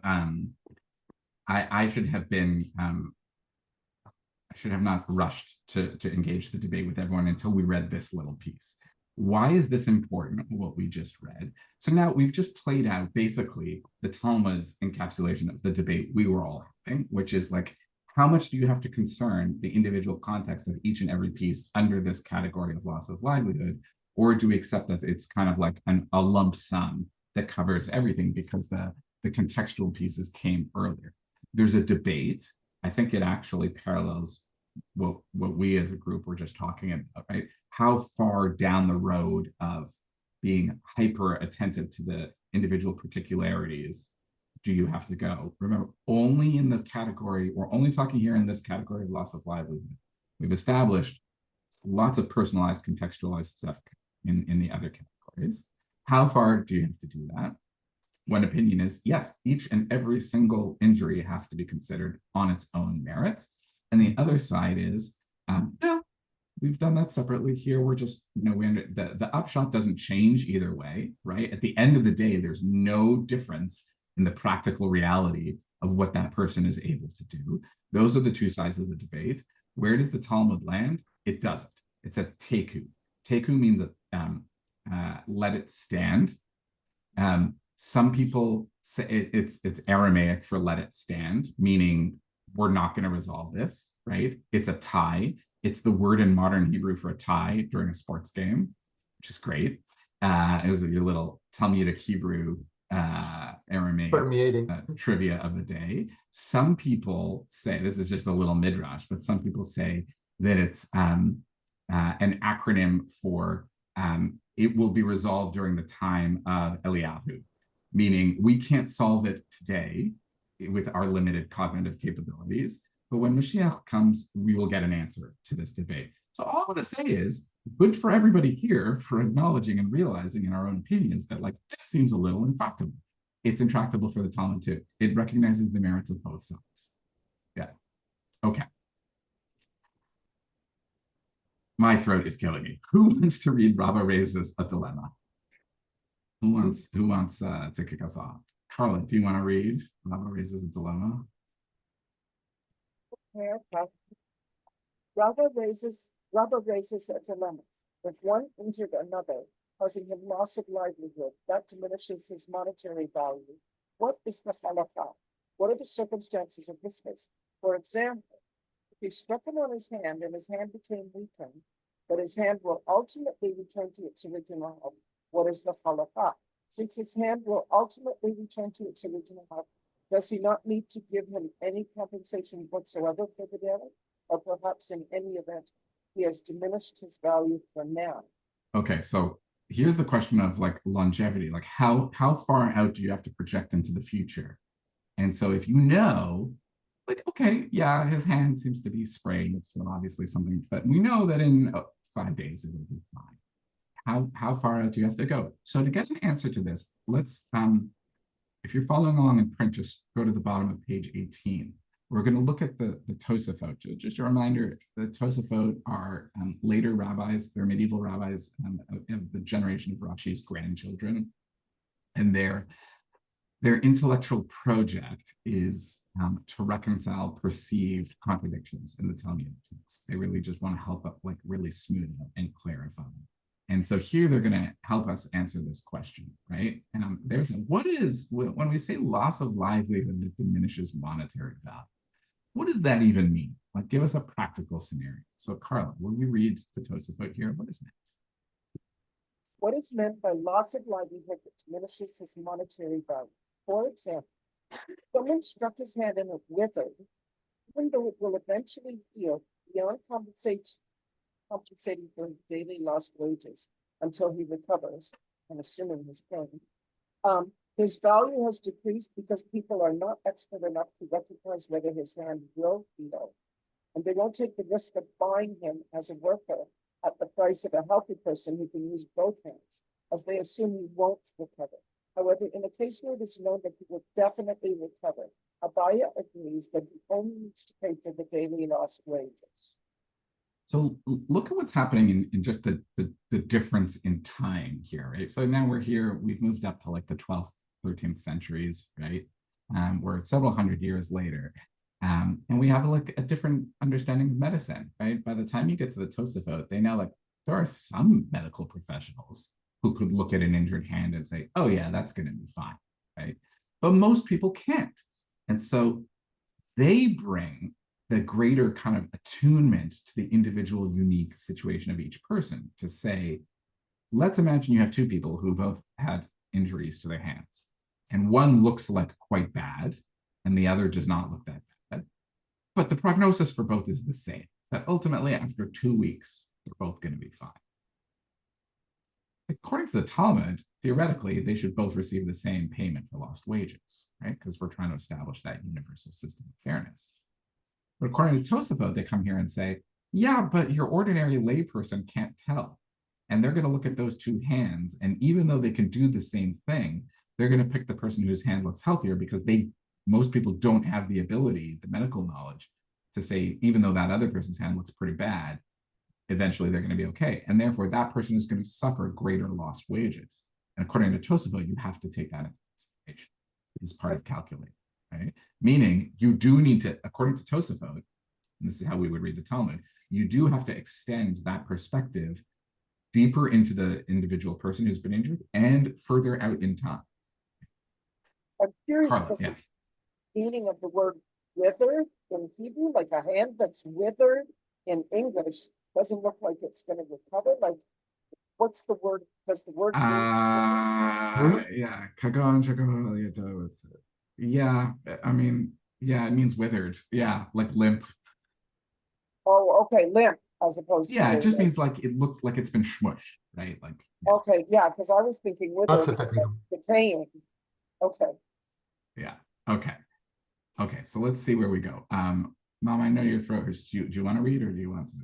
I should have been I should have not rushed to engage the debate with everyone until we read this little piece. Why is this important, what we just read? So now we've just played out basically the Talmud's encapsulation of the debate we were all having, which is like, how much do you have to concern the individual context of each and every piece under this category of loss of livelihood? Or do we accept that it's kind of like a lump sum that covers everything because the contextual pieces came earlier? There's a debate. I think it actually parallels what we as a group were just talking about, right? How far down the road of being hyper attentive to the individual particularities do you have to go? Remember, only in the category, we're only talking here in this category of loss of livelihood. We've established lots of personalized, contextualized stuff in the other categories. How far do you have to do that? One opinion is, yes, each and every single injury has to be considered on its own merit. And the other side is, no, we've done that separately here. We're just, the upshot doesn't change either way, right? At the end of the day, there's no difference in the practical reality of what that person is able to do. Those are the two sides of the debate. Where does the Talmud land? It doesn't. It says teku. Teku means let it stand. Some people say it's Aramaic for let it stand, meaning we're not going to resolve this, right? It's a tie. It's the word in modern Hebrew for a tie during a sports game, which is great. It was your little Talmudic Hebrew Aramaic trivia of the day. Some people say, this is just a little midrash, but some people say that it's an acronym for it will be resolved during the time of Eliyahu, meaning we can't solve it today. with our limited cognitive capabilities. But when Mashiach comes, we will get an answer to this debate. So all I want to say is, good for everybody here for acknowledging and realizing in our own opinions that like this seems a little intractable. It's intractable for the Talmud too. It recognizes the merits of both sides. Yeah. Okay. My throat is killing me. Who wants to read Rabba Raises a Dilemma? Who wants to kick us off? Carla, do you want to read Rabba Raises a Dilemma? Rabba raises a dilemma. If one injured another, causing him loss of livelihood, that diminishes his monetary value. What is the halakha? What are the circumstances of this case? For example, if he struck him on his hand and his hand became weakened, but his hand will ultimately return to its original health, what is the halakha? Since his hand will ultimately return to its original health, does he not need to give him any compensation whatsoever for the damage? Or perhaps in any event, he has diminished his value for now. Okay, so here's the question of like longevity, like how far out do you have to project into the future? And so if you know, like, okay, yeah, his hand seems to be sprained, so obviously something, but we know that in 5 days it will be fine. How far out do you have to go? So to get an answer to this, let's, if you're following along in print, just go to the bottom of page 18. We're going to look at the Tosafot. Just a reminder, the Tosafot are later rabbis. They're medieval rabbis of the generation of Rashi's grandchildren. And their intellectual project is to reconcile perceived contradictions in the Talmudic text. They really just want to help up, like really smooth out and clarify. And so here they're going to help us answer this question, right? And when we say loss of livelihood that diminishes monetary value, what does that even mean? Like, give us a practical scenario. So, Carla, when we read the Tosafot here, what is meant? What is meant by loss of livelihood that diminishes his monetary value? For example, someone struck his hand and it withered, even though it will eventually heal beyond compensating for his daily lost wages until he recovers, and assuming his pain. His value has decreased because people are not expert enough to recognize whether his hand will heal, and they won't take the risk of buying him as a worker at the price of a healthy person who can use both hands, as they assume he won't recover. However, in a case where it is known that he will definitely recover, Abaya agrees that he only needs to pay for the daily lost wages. So look at what's happening in just the difference in time here, right? So now we're here, we've moved up to like the 12th, 13th centuries, right? We're several hundred years later. And we have like a different understanding of medicine, right? By the time you get to the Tosafot, they know like there are some medical professionals who could look at an injured hand and say, oh yeah, that's going to be fine, right? But most people can't. And so they bring the greater kind of attunement to the individual unique situation of each person to say, let's imagine you have two people who both had injuries to their hands, and one looks like quite bad, and the other does not look that bad. But the prognosis for both is the same, that ultimately after 2 weeks, they're both going to be fine. According to the Talmud, theoretically, they should both receive the same payment for lost wages, right? Because we're trying to establish that universal system of fairness. But according to Tosafot, they come here and say, yeah, but your ordinary layperson can't tell. And they're going to look at those two hands, and even though they can do the same thing, they're going to pick the person whose hand looks healthier because most people don't have the ability, the medical knowledge, to say, even though that other person's hand looks pretty bad, eventually they're going to be okay. And therefore, that person is going to suffer greater lost wages. And according to Tosafot, you have to take that into consideration as part of calculating, right? Meaning, you do need to, according to Tosafot, and this is how we would read the Talmud, you do have to extend that perspective deeper into the individual person who's been injured and further out in time. I'm curious Carla, of the meaning of the word withered in Hebrew, like a hand that's withered in English doesn't look like it's going to recover. Like, what's the word? Does the word? Yeah, kagon, yeah, I mean, yeah, it means withered. Yeah, like limp. Oh, okay, limp as opposed to. Yeah, it just means like it looks like it's been smushed, right? Like. Yeah. Okay, yeah, because I was thinking withered, That's a technical. decaying. Okay. Yeah. Okay. Okay, so let's see where we go. Mom, I know your throat hurts. Do you want to read, or do you want to?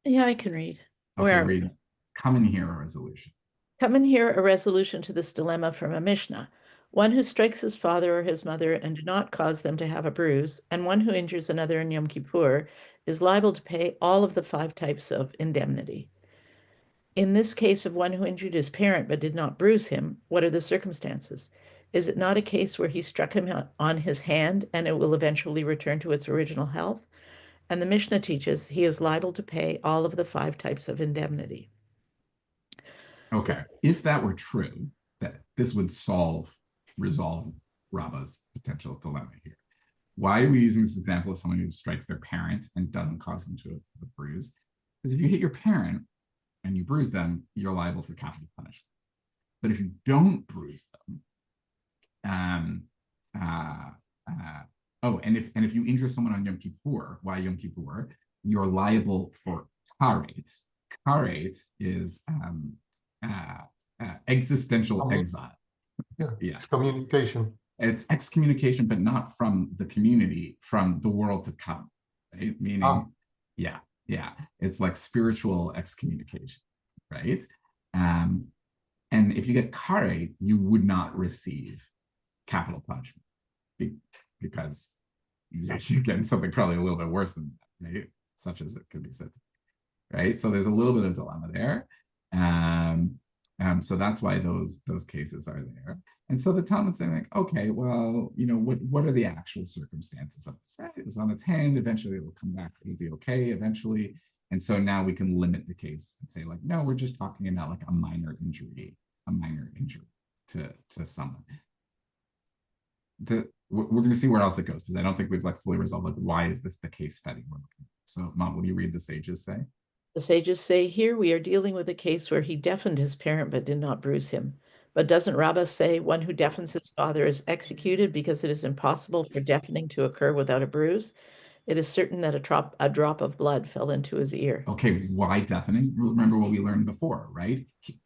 Yeah, I can read. Okay, Where are read. we? Come and hear a resolution. Come and hear a resolution to this dilemma from a Mishnah. One who strikes his father or his mother and do not cause them to have a bruise, and one who injures another in Yom Kippur, is liable to pay all of the 5 types of indemnity. In this case of one who injured his parent but did not bruise him, what are the circumstances? Is it not a case where he struck him on his hand and it will eventually return to its original health? And the Mishnah teaches he is liable to pay all of the 5 types of indemnity. Okay, if that were true, that this would resolve Rabba's potential dilemma here. Why are we using this example of someone who strikes their parent and doesn't cause them to a bruise? Because if you hit your parent and you bruise them, you're liable for capital punishment. But if you don't bruise them, and if you injure someone on Yom Kippur, why Yom Kippur? You're liable for karet. Karet is existential exile. Yeah, communication. It's excommunication, but not from the community, from the world to come. Right? Meaning, yeah, it's like spiritual excommunication, right? And if you get karet, you would not receive capital punishment because you're getting something probably a little bit worse than that, right? Such as it could be said, right? So there's a little bit of dilemma there. So that's why those cases are there. And so the Talmud's saying, like, okay, well, what are the actual circumstances of this? Right? It was on its hand. Eventually, it will come back. It'll be okay eventually. And so now we can limit the case and say, like, no, we're just talking about like a minor injury to someone. We're going to see where else it goes, because I don't think we've like fully resolved like why is this the case study we're looking at. So, Mom, will you read the sages say? The sages say, here we are dealing with a case where he deafened his parent but did not bruise him. But doesn't Rabbah say one who deafens his father is executed because it is impossible for deafening to occur without a bruise? It is certain that a drop of blood fell into his ear. Okay, why deafening? Remember what we learned before, right?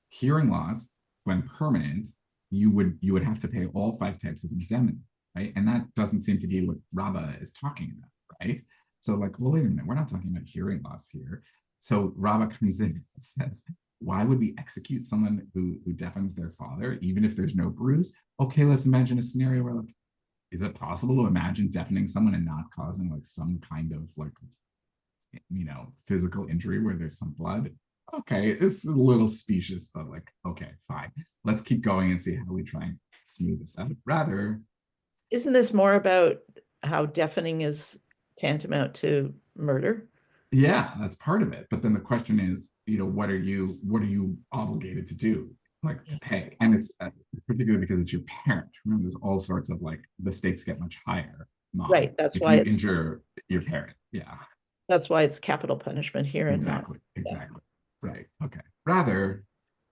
Hearing loss, when permanent, you would have to pay all 5 types of indemnity, right? And that doesn't seem to be what Rabbah is talking about, right? So like, well, wait a minute, we're not talking about hearing loss here. So Rabbah comes in and says, why would we execute someone who deafens their father, even if there's no bruise? Okay, let's imagine a scenario where, like, is it possible to imagine deafening someone and not causing like some kind of like, physical injury where there's some blood? Okay, this is a little specious, but like, okay, fine. Let's keep going and see how we try and smooth this out. Rather, isn't this more about how deafening is tantamount to murder? Yeah, that's part of it. But then the question is, what are you obligated to do, like to pay? And it's particularly because it's your parent. Remember, there's all sorts of like the stakes get much higher. Mom, right. That's if why you injure your parent. Yeah. That's why it's capital punishment here. Exactly. Right. Okay. Rather,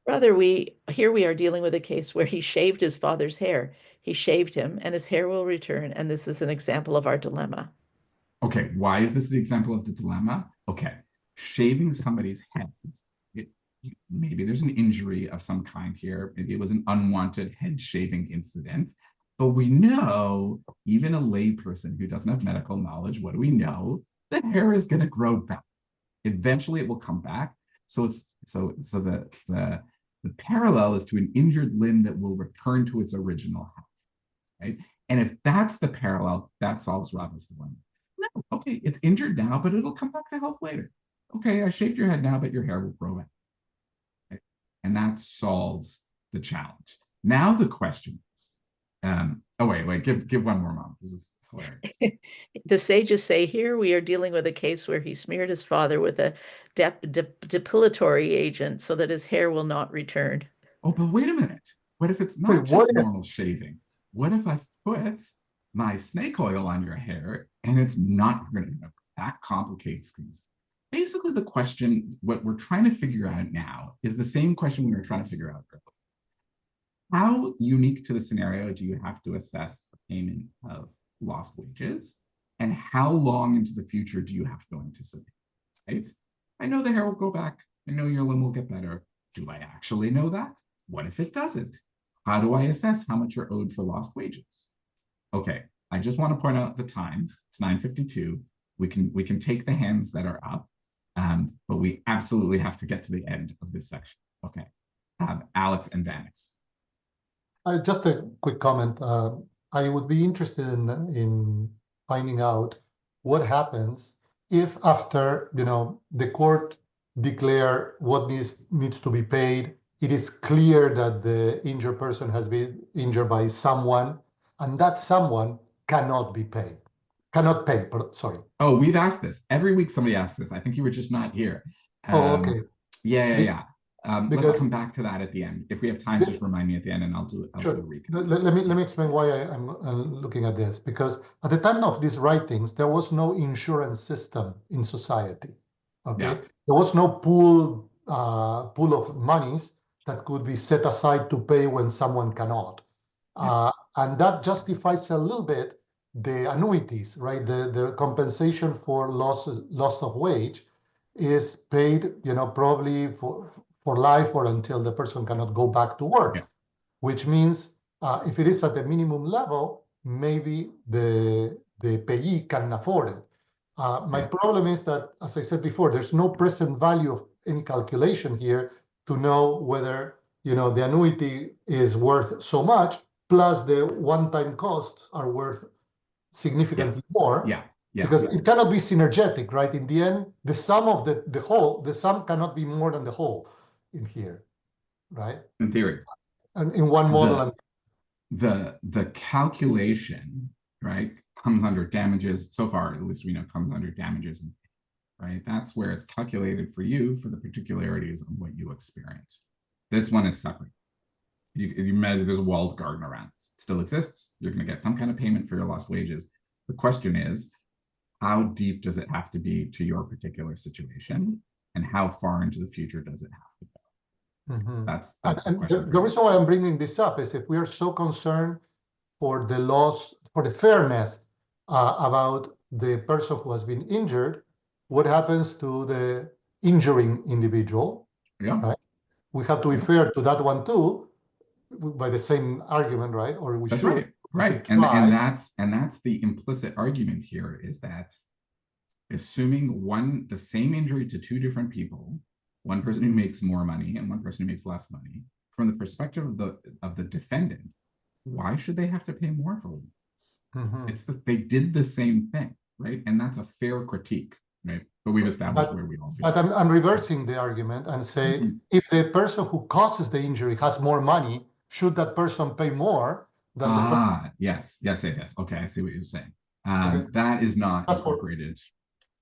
we are dealing with a case where he shaved his father's hair. He shaved him and his hair will return. And this is an example of our dilemma. Okay, why is this the example of the dilemma? Okay, shaving somebody's head, maybe there's an injury of some kind here. Maybe it was an unwanted head shaving incident. But we know, even a layperson who doesn't have medical knowledge, what do we know? The hair is going to grow back. Eventually, it will come back. So the parallel is to an injured limb that will return to its original health, right? And if that's the parallel, that solves Rabbah's dilemma. No, okay, it's injured now, but it'll come back to health later. Okay, I shaved your head now, but your hair will grow back. Okay? And that solves the challenge. Now the question is, give one more, Mom. This is hilarious. The sages say here we are dealing with a case where he smeared his father with a depilatory agent so that his hair will not return. Oh, but wait a minute. What if it's not just normal shaving? What if I put my snake oil on your hair and it's not going to? That complicates things. Basically, the question, what we're trying to figure out now is the same question we were trying to figure out earlier. How unique to the scenario do you have to assess the payment of lost wages? And how long into the future do you have to anticipate, right? I know the hair will go back. I know your limb will get better. Do I actually know that? What if it doesn't? How do I assess how much you're owed for lost wages? Okay, I just want to point out the time. It's 9:52. We can take the hands that are up, but we absolutely have to get to the end of this section. Okay. Alex and Vanix. Just a quick comment. I would be interested in finding out what happens if after, the court declare what needs to be paid, it is clear that the injured person has been injured by someone, and that someone cannot pay. Sorry. Oh, we've asked this. Every week somebody asks this. I think you were just not here. Okay. Yeah. Because let's come back to that at the end. If we have time, just remind me at the end and I'll do a recap. Let me explain why I'm looking at this. Because at the time of these writings, there was no insurance system in society. Okay, Yeah. there was no pool of monies that could be set aside to pay when someone cannot, and that justifies a little bit the annuities, right? The compensation for loss of wage is paid, probably for life or until the person cannot go back to work. Yeah. Which means if it is at the minimum level, maybe the payee can afford it. My problem is that, as I said before, there's no present value of any calculation here to know whether the annuity is worth so much, plus the one-time costs are worth significantly more. Yeah. Because it cannot be synergetic, right? In the end, the sum of the whole, the sum cannot be more than the whole in here, right? In theory. And in one model. The calculation, right, comes under damages. So far, at least we know, comes under damages, right? That's where it's calculated for you for the particularities of what you experience. This one is separate. You measure, there's a walled garden around this. It still exists. You're going to get some kind of payment for your lost wages. The question is, how deep does it have to be to your particular situation, and how far into the future does it have to go? Mm-hmm. That's the reason why I'm bringing this up is if we are so concerned for the loss, for the fairness about the person who has been injured, what happens to the injuring individual? Yeah. Right? We have to be fair to that one too, by the same argument, right? Or we That's should. Right. And that's the implicit argument here, is that assuming the same injury to two different people, one person who makes more money and one person who makes less money, from the perspective of the defendant, why should they have to pay more for this? Mm-hmm. It's that they did the same thing, right? And that's a fair critique, right? But we've established where we all feel. But I'm reversing the argument and say, if the person who causes the injury has more money, should that person pay more than the person? Yes. Okay, I see what you're saying. Okay. That is not incorporated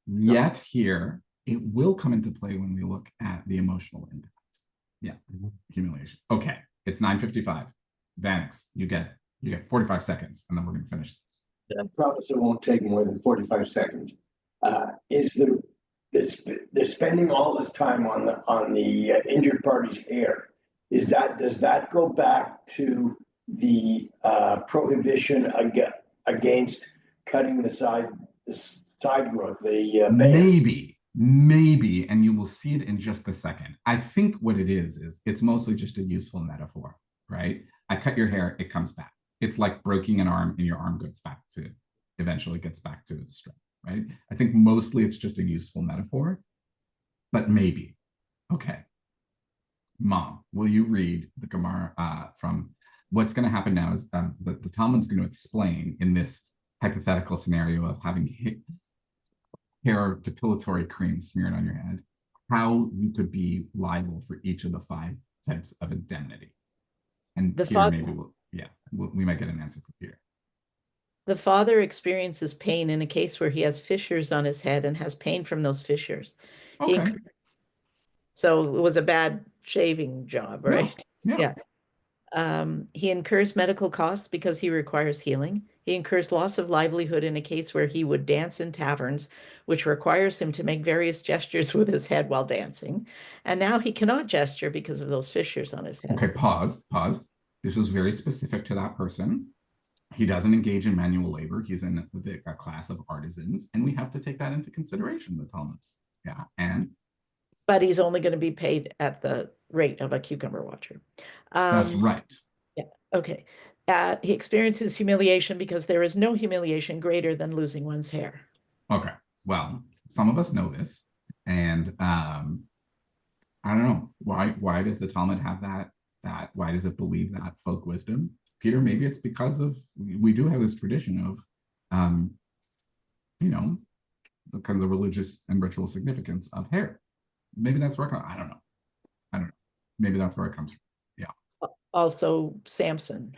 yet here. It will come into play when we look at the emotional impact. Yeah, accumulation. Okay, it's 9:55. Vanix, you get 45 seconds, and then we're going to finish this. I promise it won't take more than 45 seconds. Is they're spending all this time on the injured party's hair? Does that go back to the prohibition against cutting the side growth? Maybe, and you will see it in just a second. I think what it is it's mostly just a useful metaphor, right? I cut your hair, it comes back. It's like breaking an arm, and your arm eventually gets back to its strength, right? I think mostly it's just a useful metaphor, but maybe. Okay. Mom, will you read the Gemara from what's going to happen now is the Talmud's going to explain in this hypothetical scenario of having hair depilatory cream smeared on your head, how you could be liable for each of the 5 types of indemnity. And Peter, maybe we might get an answer for Peter. The father experiences pain in a case where he has fissures on his head and has pain from those fissures. Okay. So it was a bad shaving job, right? Yeah. He incurs medical costs because he requires healing. He incurs loss of livelihood in a case where he would dance in taverns, which requires him to make various gestures with his head while dancing. And now he cannot gesture because of those fissures on his head. Okay, pause. This is very specific to that person. He doesn't engage in manual labor. He's in a class of artisans, and we have to take that into consideration, the Talmuds. Yeah, but he's only going to be paid at the rate of a cucumber watcher. That's right. Yeah. Okay. He experiences humiliation because there is no humiliation greater than losing one's hair. Okay. Well, some of us know this, and I don't know why does the Talmud have that why does it believe that folk wisdom? Peter, maybe it's because of we do have this tradition of you know, the kind of the religious and ritual significance of hair. Maybe that's where I don't know. Maybe that's where it comes from. Yeah. Also Samson.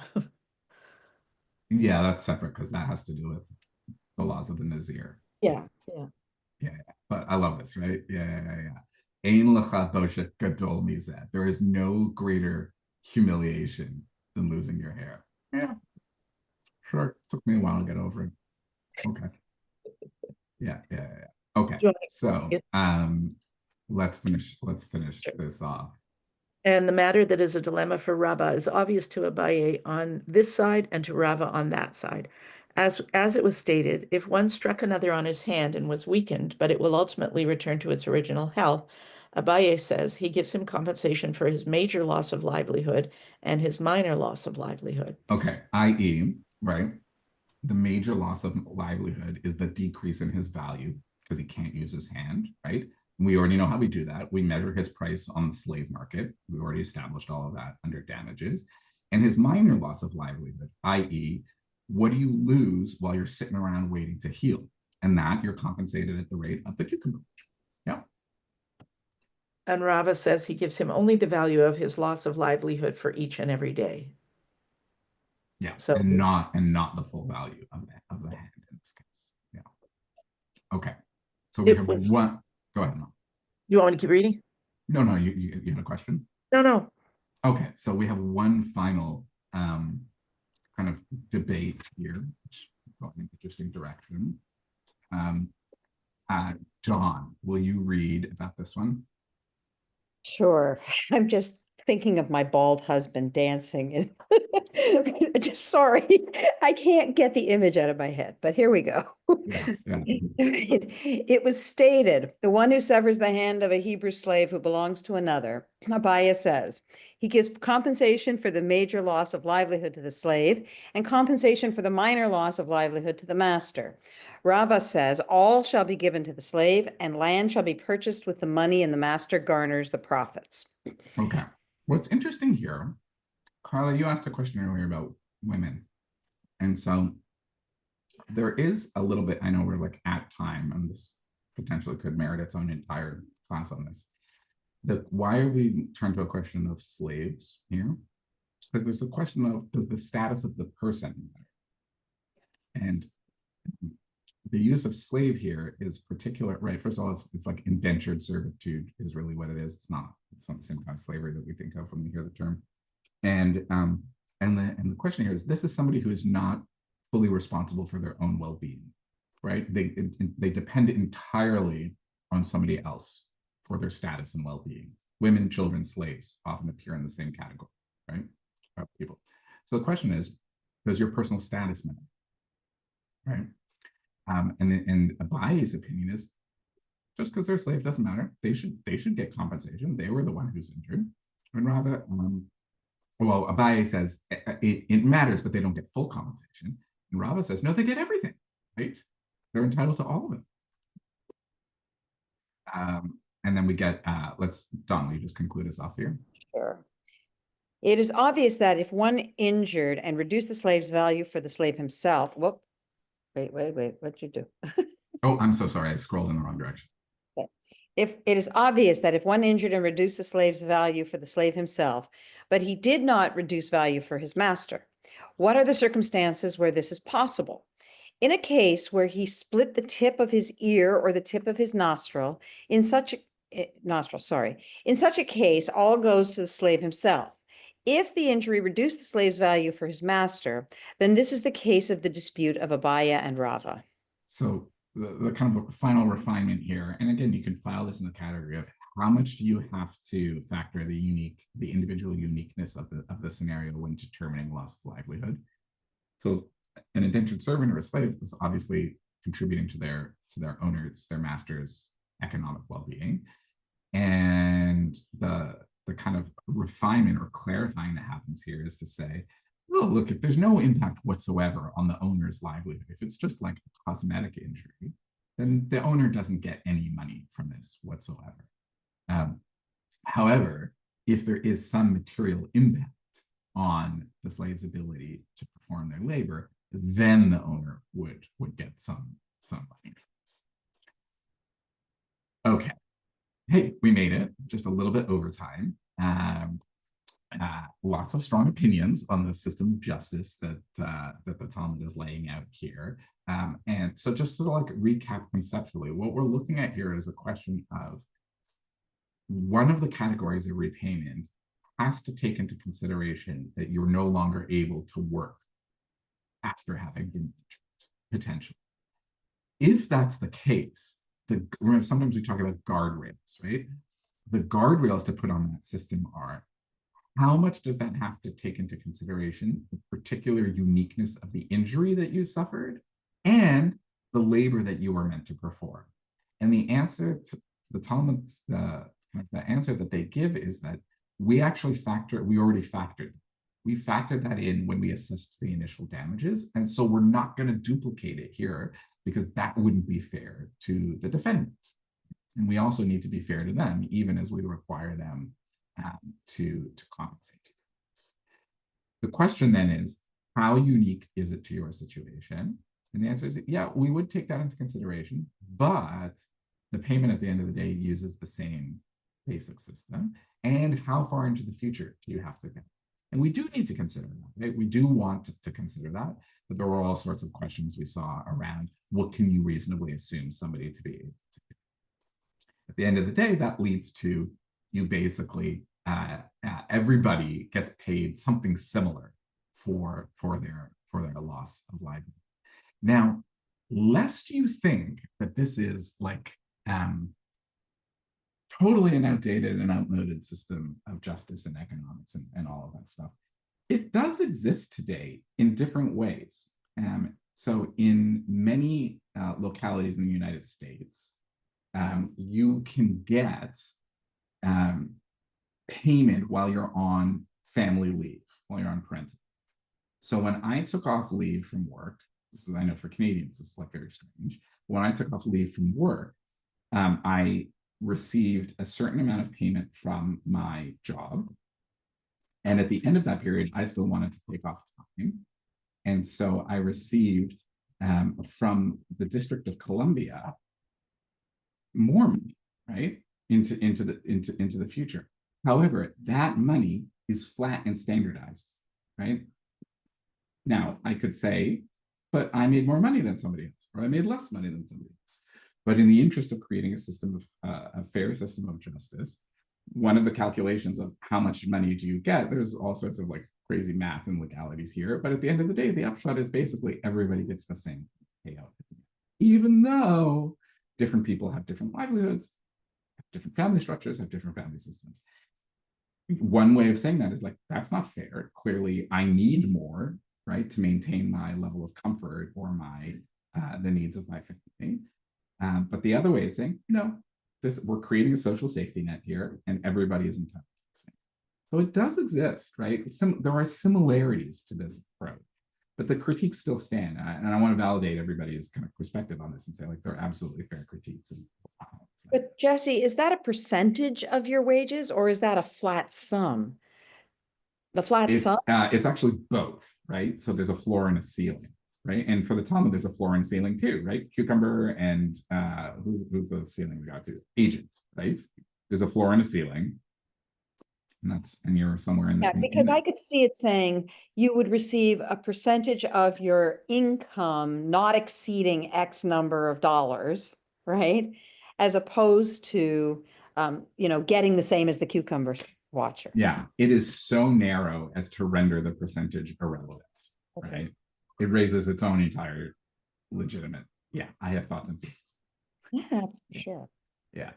Yeah, that's separate because that has to do with the laws of the Nazir. Yeah. But I love this, right? Yeah. Ein lecha boshet gadol mizeh. There is no greater humiliation than losing your hair. Yeah, sure. It took me a while to get over it. Okay. Yeah. Okay. So let's finish this off. And the matter that is a dilemma for Rabbah is obvious to Abaye on this side and to Rava on that side. As it was stated, if one struck another on his hand and was weakened, but it will ultimately return to its original health, Abaye says he gives him compensation for his major loss of livelihood and his minor loss of livelihood. Okay, i.e., right, the major loss of livelihood is the decrease in his value because he can't use his hand, right? We already know how we do that. We measure his price on the slave market. We already established all of that under damages. And his minor loss of livelihood, i.e., what do you lose while you're sitting around waiting to heal? And that you're compensated at the rate of the cucumber. Yeah. And Rava says he gives him only the value of his loss of livelihood for each and every day. Yeah. So and not the full value of the hand in this case. Yeah. Okay. So we have one. Go ahead, Mom. You want me to keep reading? No, you have a question? No. Okay, so we have one final kind of debate here, which is going in an interesting direction. John, will you read about this one? Sure. I'm just thinking of my bald husband dancing. Just sorry, I can't get the image out of my head, but here we go. Yeah. It was stated, the one who severs the hand of a Hebrew slave who belongs to another, Abaye says, he gives compensation for the major loss of livelihood to the slave and compensation for the minor loss of livelihood to the master. Rava says, all shall be given to the slave and land shall be purchased with the money and the master garners the profits. Okay. What's interesting here, Carla, you asked a question earlier about women. And so there is a little bit, I know we're like at time, and this potentially could merit its own entire class on this. Why are we turned to a question of slaves here? Because there's the question of, does the status of the person matter? And the use of slave here is particular, right? First of all, it's like indentured servitude is really what it is. It's not the same kind of slavery that we think of when we hear the term. And the question here is, this is somebody who is not fully responsible for their own well-being, right? They depend entirely on somebody else for their status and well-being. Women, children, slaves often appear in the same category, right? People. So the question is, does your personal status matter, right? And Abaye's opinion is, just because they're slaves doesn't matter. They should get compensation. They were the one who's injured. And Rava, well, Abaye says it matters, but they don't get full compensation. And Rava says, no, they get everything, right? They're entitled to all of it. And then we get, Don, will you just conclude us off here? Sure. It is obvious that if one injured and reduced the slave's value for the slave himself, wait, what'd you do? Oh, I'm so sorry. I scrolled in the wrong direction. If it is obvious that if one injured and reduced the slave's value for the slave himself, but he did not reduce value for his master, what are the circumstances where this is possible? In a case where he split the tip of his ear or the tip of his nostril, in such a case, all goes to the slave himself. If the injury reduced the slave's value for his master, then this is the case of the dispute of Abaye and Rava. So the kind of final refinement here, and again, you can file this in the category of how much do you have to factor the individual uniqueness of the scenario when determining loss of livelihood. So an indentured servant or a slave is obviously contributing to their owners, their masters' economic well-being. And the kind of refinement or clarifying that happens here is to say, well, look, if there's no impact whatsoever on the owner's livelihood, if it's just like a cosmetic injury, then the owner doesn't get any money from this whatsoever. However, if there is some material impact on the slave's ability to perform their labor, then the owner would get some money. Okay. Hey, we made it just a little bit over time. Lots of strong opinions on the system of justice that the Talmud is laying out here. And so just to like recap conceptually, what we're looking at here is a question of one of the categories of repayment has to take into consideration that you're no longer able to work after having been injured, potentially. If that's the case, sometimes we talk about guardrails, right? The guardrails to put on that system are, how much does that have to take into consideration the particular uniqueness of the injury that you suffered and the labor that you were meant to perform? And the answer to the Talmud's, the answer that they give is that we already factored. We factored that in when we assessed the initial damages. And so we're not going to duplicate it here because that wouldn't be fair to the defendant. And we also need to be fair to them, even as we require them to compensate. The question then is, how unique is it to your situation? And the answer is, yeah, we would take that into consideration, but the payment at the end of the day uses the same basic system. And how far into the future do you have to go? And we do need to consider that, right? We do want to consider that, but there were all sorts of questions we saw around what can you reasonably assume somebody to be able to do. At the end of the day, that leads to you basically, everybody gets paid something similar for their loss of livelihood. Now, lest you think that this is like totally an outdated and outmoded system of justice and economics and all of that stuff, it does exist today in different ways. So in many localities in the United States, you can get payment while you're on family leave, while you're on parental. So when I took off leave from work, I know for Canadians, this is like very strange. When I took off leave from work, I received a certain amount of payment from my job. And at the end of that period, I still wanted to take off time. And so I received from the District of Columbia more money, right, into the future. However, that money is flat and standardized, right? Now, I could say, but I made more money than somebody else, or I made less money than somebody else. But in the interest of creating a system of a fair system of justice, one of the calculations of how much money do you get, there's all sorts of like crazy math and legalities here. But at the end of the day, the upshot is basically everybody gets the same payout, even though different people have different livelihoods, have different family structures, have different family systems. One way of saying that is like, that's not fair. Clearly, I need more, right, to maintain my level of comfort or my the needs of my family. But the other way is saying, no, we're creating a social safety net here, and everybody is entitled to the same. So it does exist, right? There are similarities to this approach, but the critiques still stand. And I want to validate everybody's kind of perspective on this and say, like, they're absolutely fair critiques. But Jesse, is that a percentage of your wages or is that a flat sum? The flat sum? It's actually both, right? So there's a floor and a ceiling, right? And for the Talmud, there's a floor and ceiling too, right? Cucumber and who's the ceiling we got to? Agent, right? There's a floor and a ceiling. And you're somewhere in Yeah, because I could see it saying you would receive a percentage of your income not exceeding X number of dollars, right? As opposed to, getting the same as the cucumber watcher. Yeah, it is so narrow as to render the percentage irrelevant, okay, right? It raises its own entire legitimate. Yeah, I have thoughts and feelings. Yeah, sure. Yeah.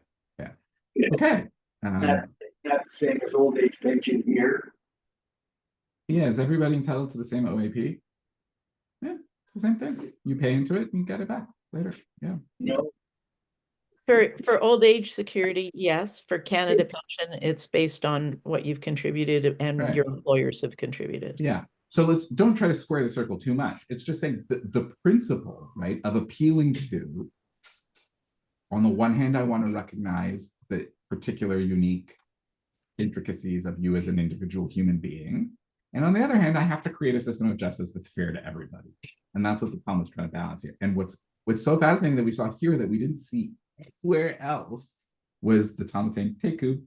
Okay. That's the same as old age pension here. Yeah, is everybody entitled to the same OAP? Yeah, it's the same thing. You pay into it and you get it back later. Yeah. No. For old age security, yes. For Canada pension, it's based on what you've contributed and your employers have contributed. Yeah. So don't try to square the circle too much. It's just saying the principle, right, of appealing to, on the one hand, I want to recognize the particular unique intricacies of you as an individual human being. And on the other hand, I have to create a system of justice that's fair to everybody. And that's what the Talmud's trying to balance here. And what's so fascinating that we saw here that we didn't see anywhere else was the Talmud saying, Teku,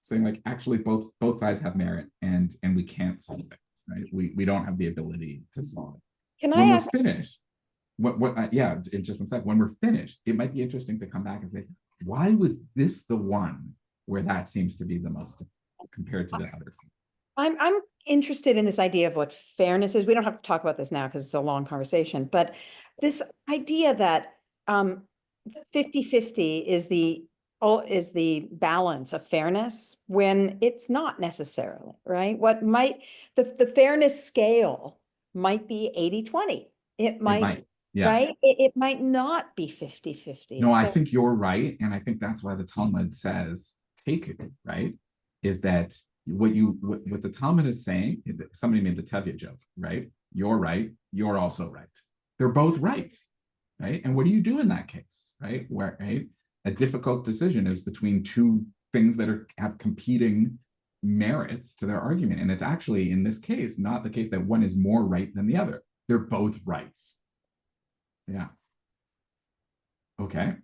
saying like, actually both sides have merit and we can't solve it, right? We don't have the ability to solve it. Can When I we're ask? finished, yeah, in just one second, when we're finished, it might be interesting to come back and say, why was this the one where that seems to be the most compared to the other? I'm interested in this idea of what fairness is. We don't have to talk about this now because it's a long conversation, but this idea that 50-50 is the balance of fairness when it's not necessarily, right? What might the fairness scale might be 80-20. It might, yeah. right? It might not be 50-50. No, I think you're right. And I think that's why the Talmud says, take it, right? Is that what the Talmud is saying, somebody made the Tevye joke, right? You're right. You're also right. They're both right, right? And what do you do in that case, right? Where, right? A difficult decision is between two things that have competing merits to their argument. And it's actually, in this case, not the case that one is more right than the other. They're both right. Yeah. Okay.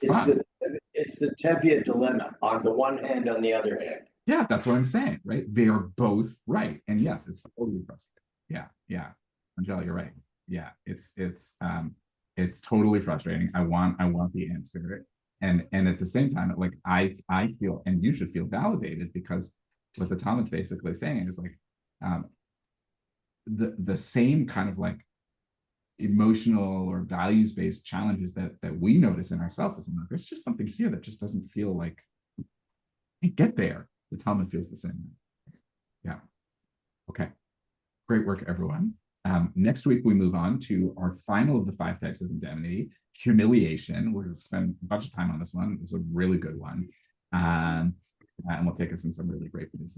It's the Tevye dilemma on the one hand, on the other hand. Yeah, that's what I'm saying, right? They are both right. And yes, it's totally frustrating. Yeah. Angela, you're right. Yeah, it's totally frustrating. I want the answer. And at the same time, like I feel, and you should feel validated, because what the Talmud's basically saying is like the same kind of like emotional or values-based challenges that we notice in ourselves. There's just something here that just doesn't feel like I get there. The Talmud feels the same. Yeah. Okay. Great work, everyone. Next week, we move on to our final of the 5 types of indemnity, humiliation. We're going to spend a bunch of time on this one. It's a really good one. And we'll take us in some really great places.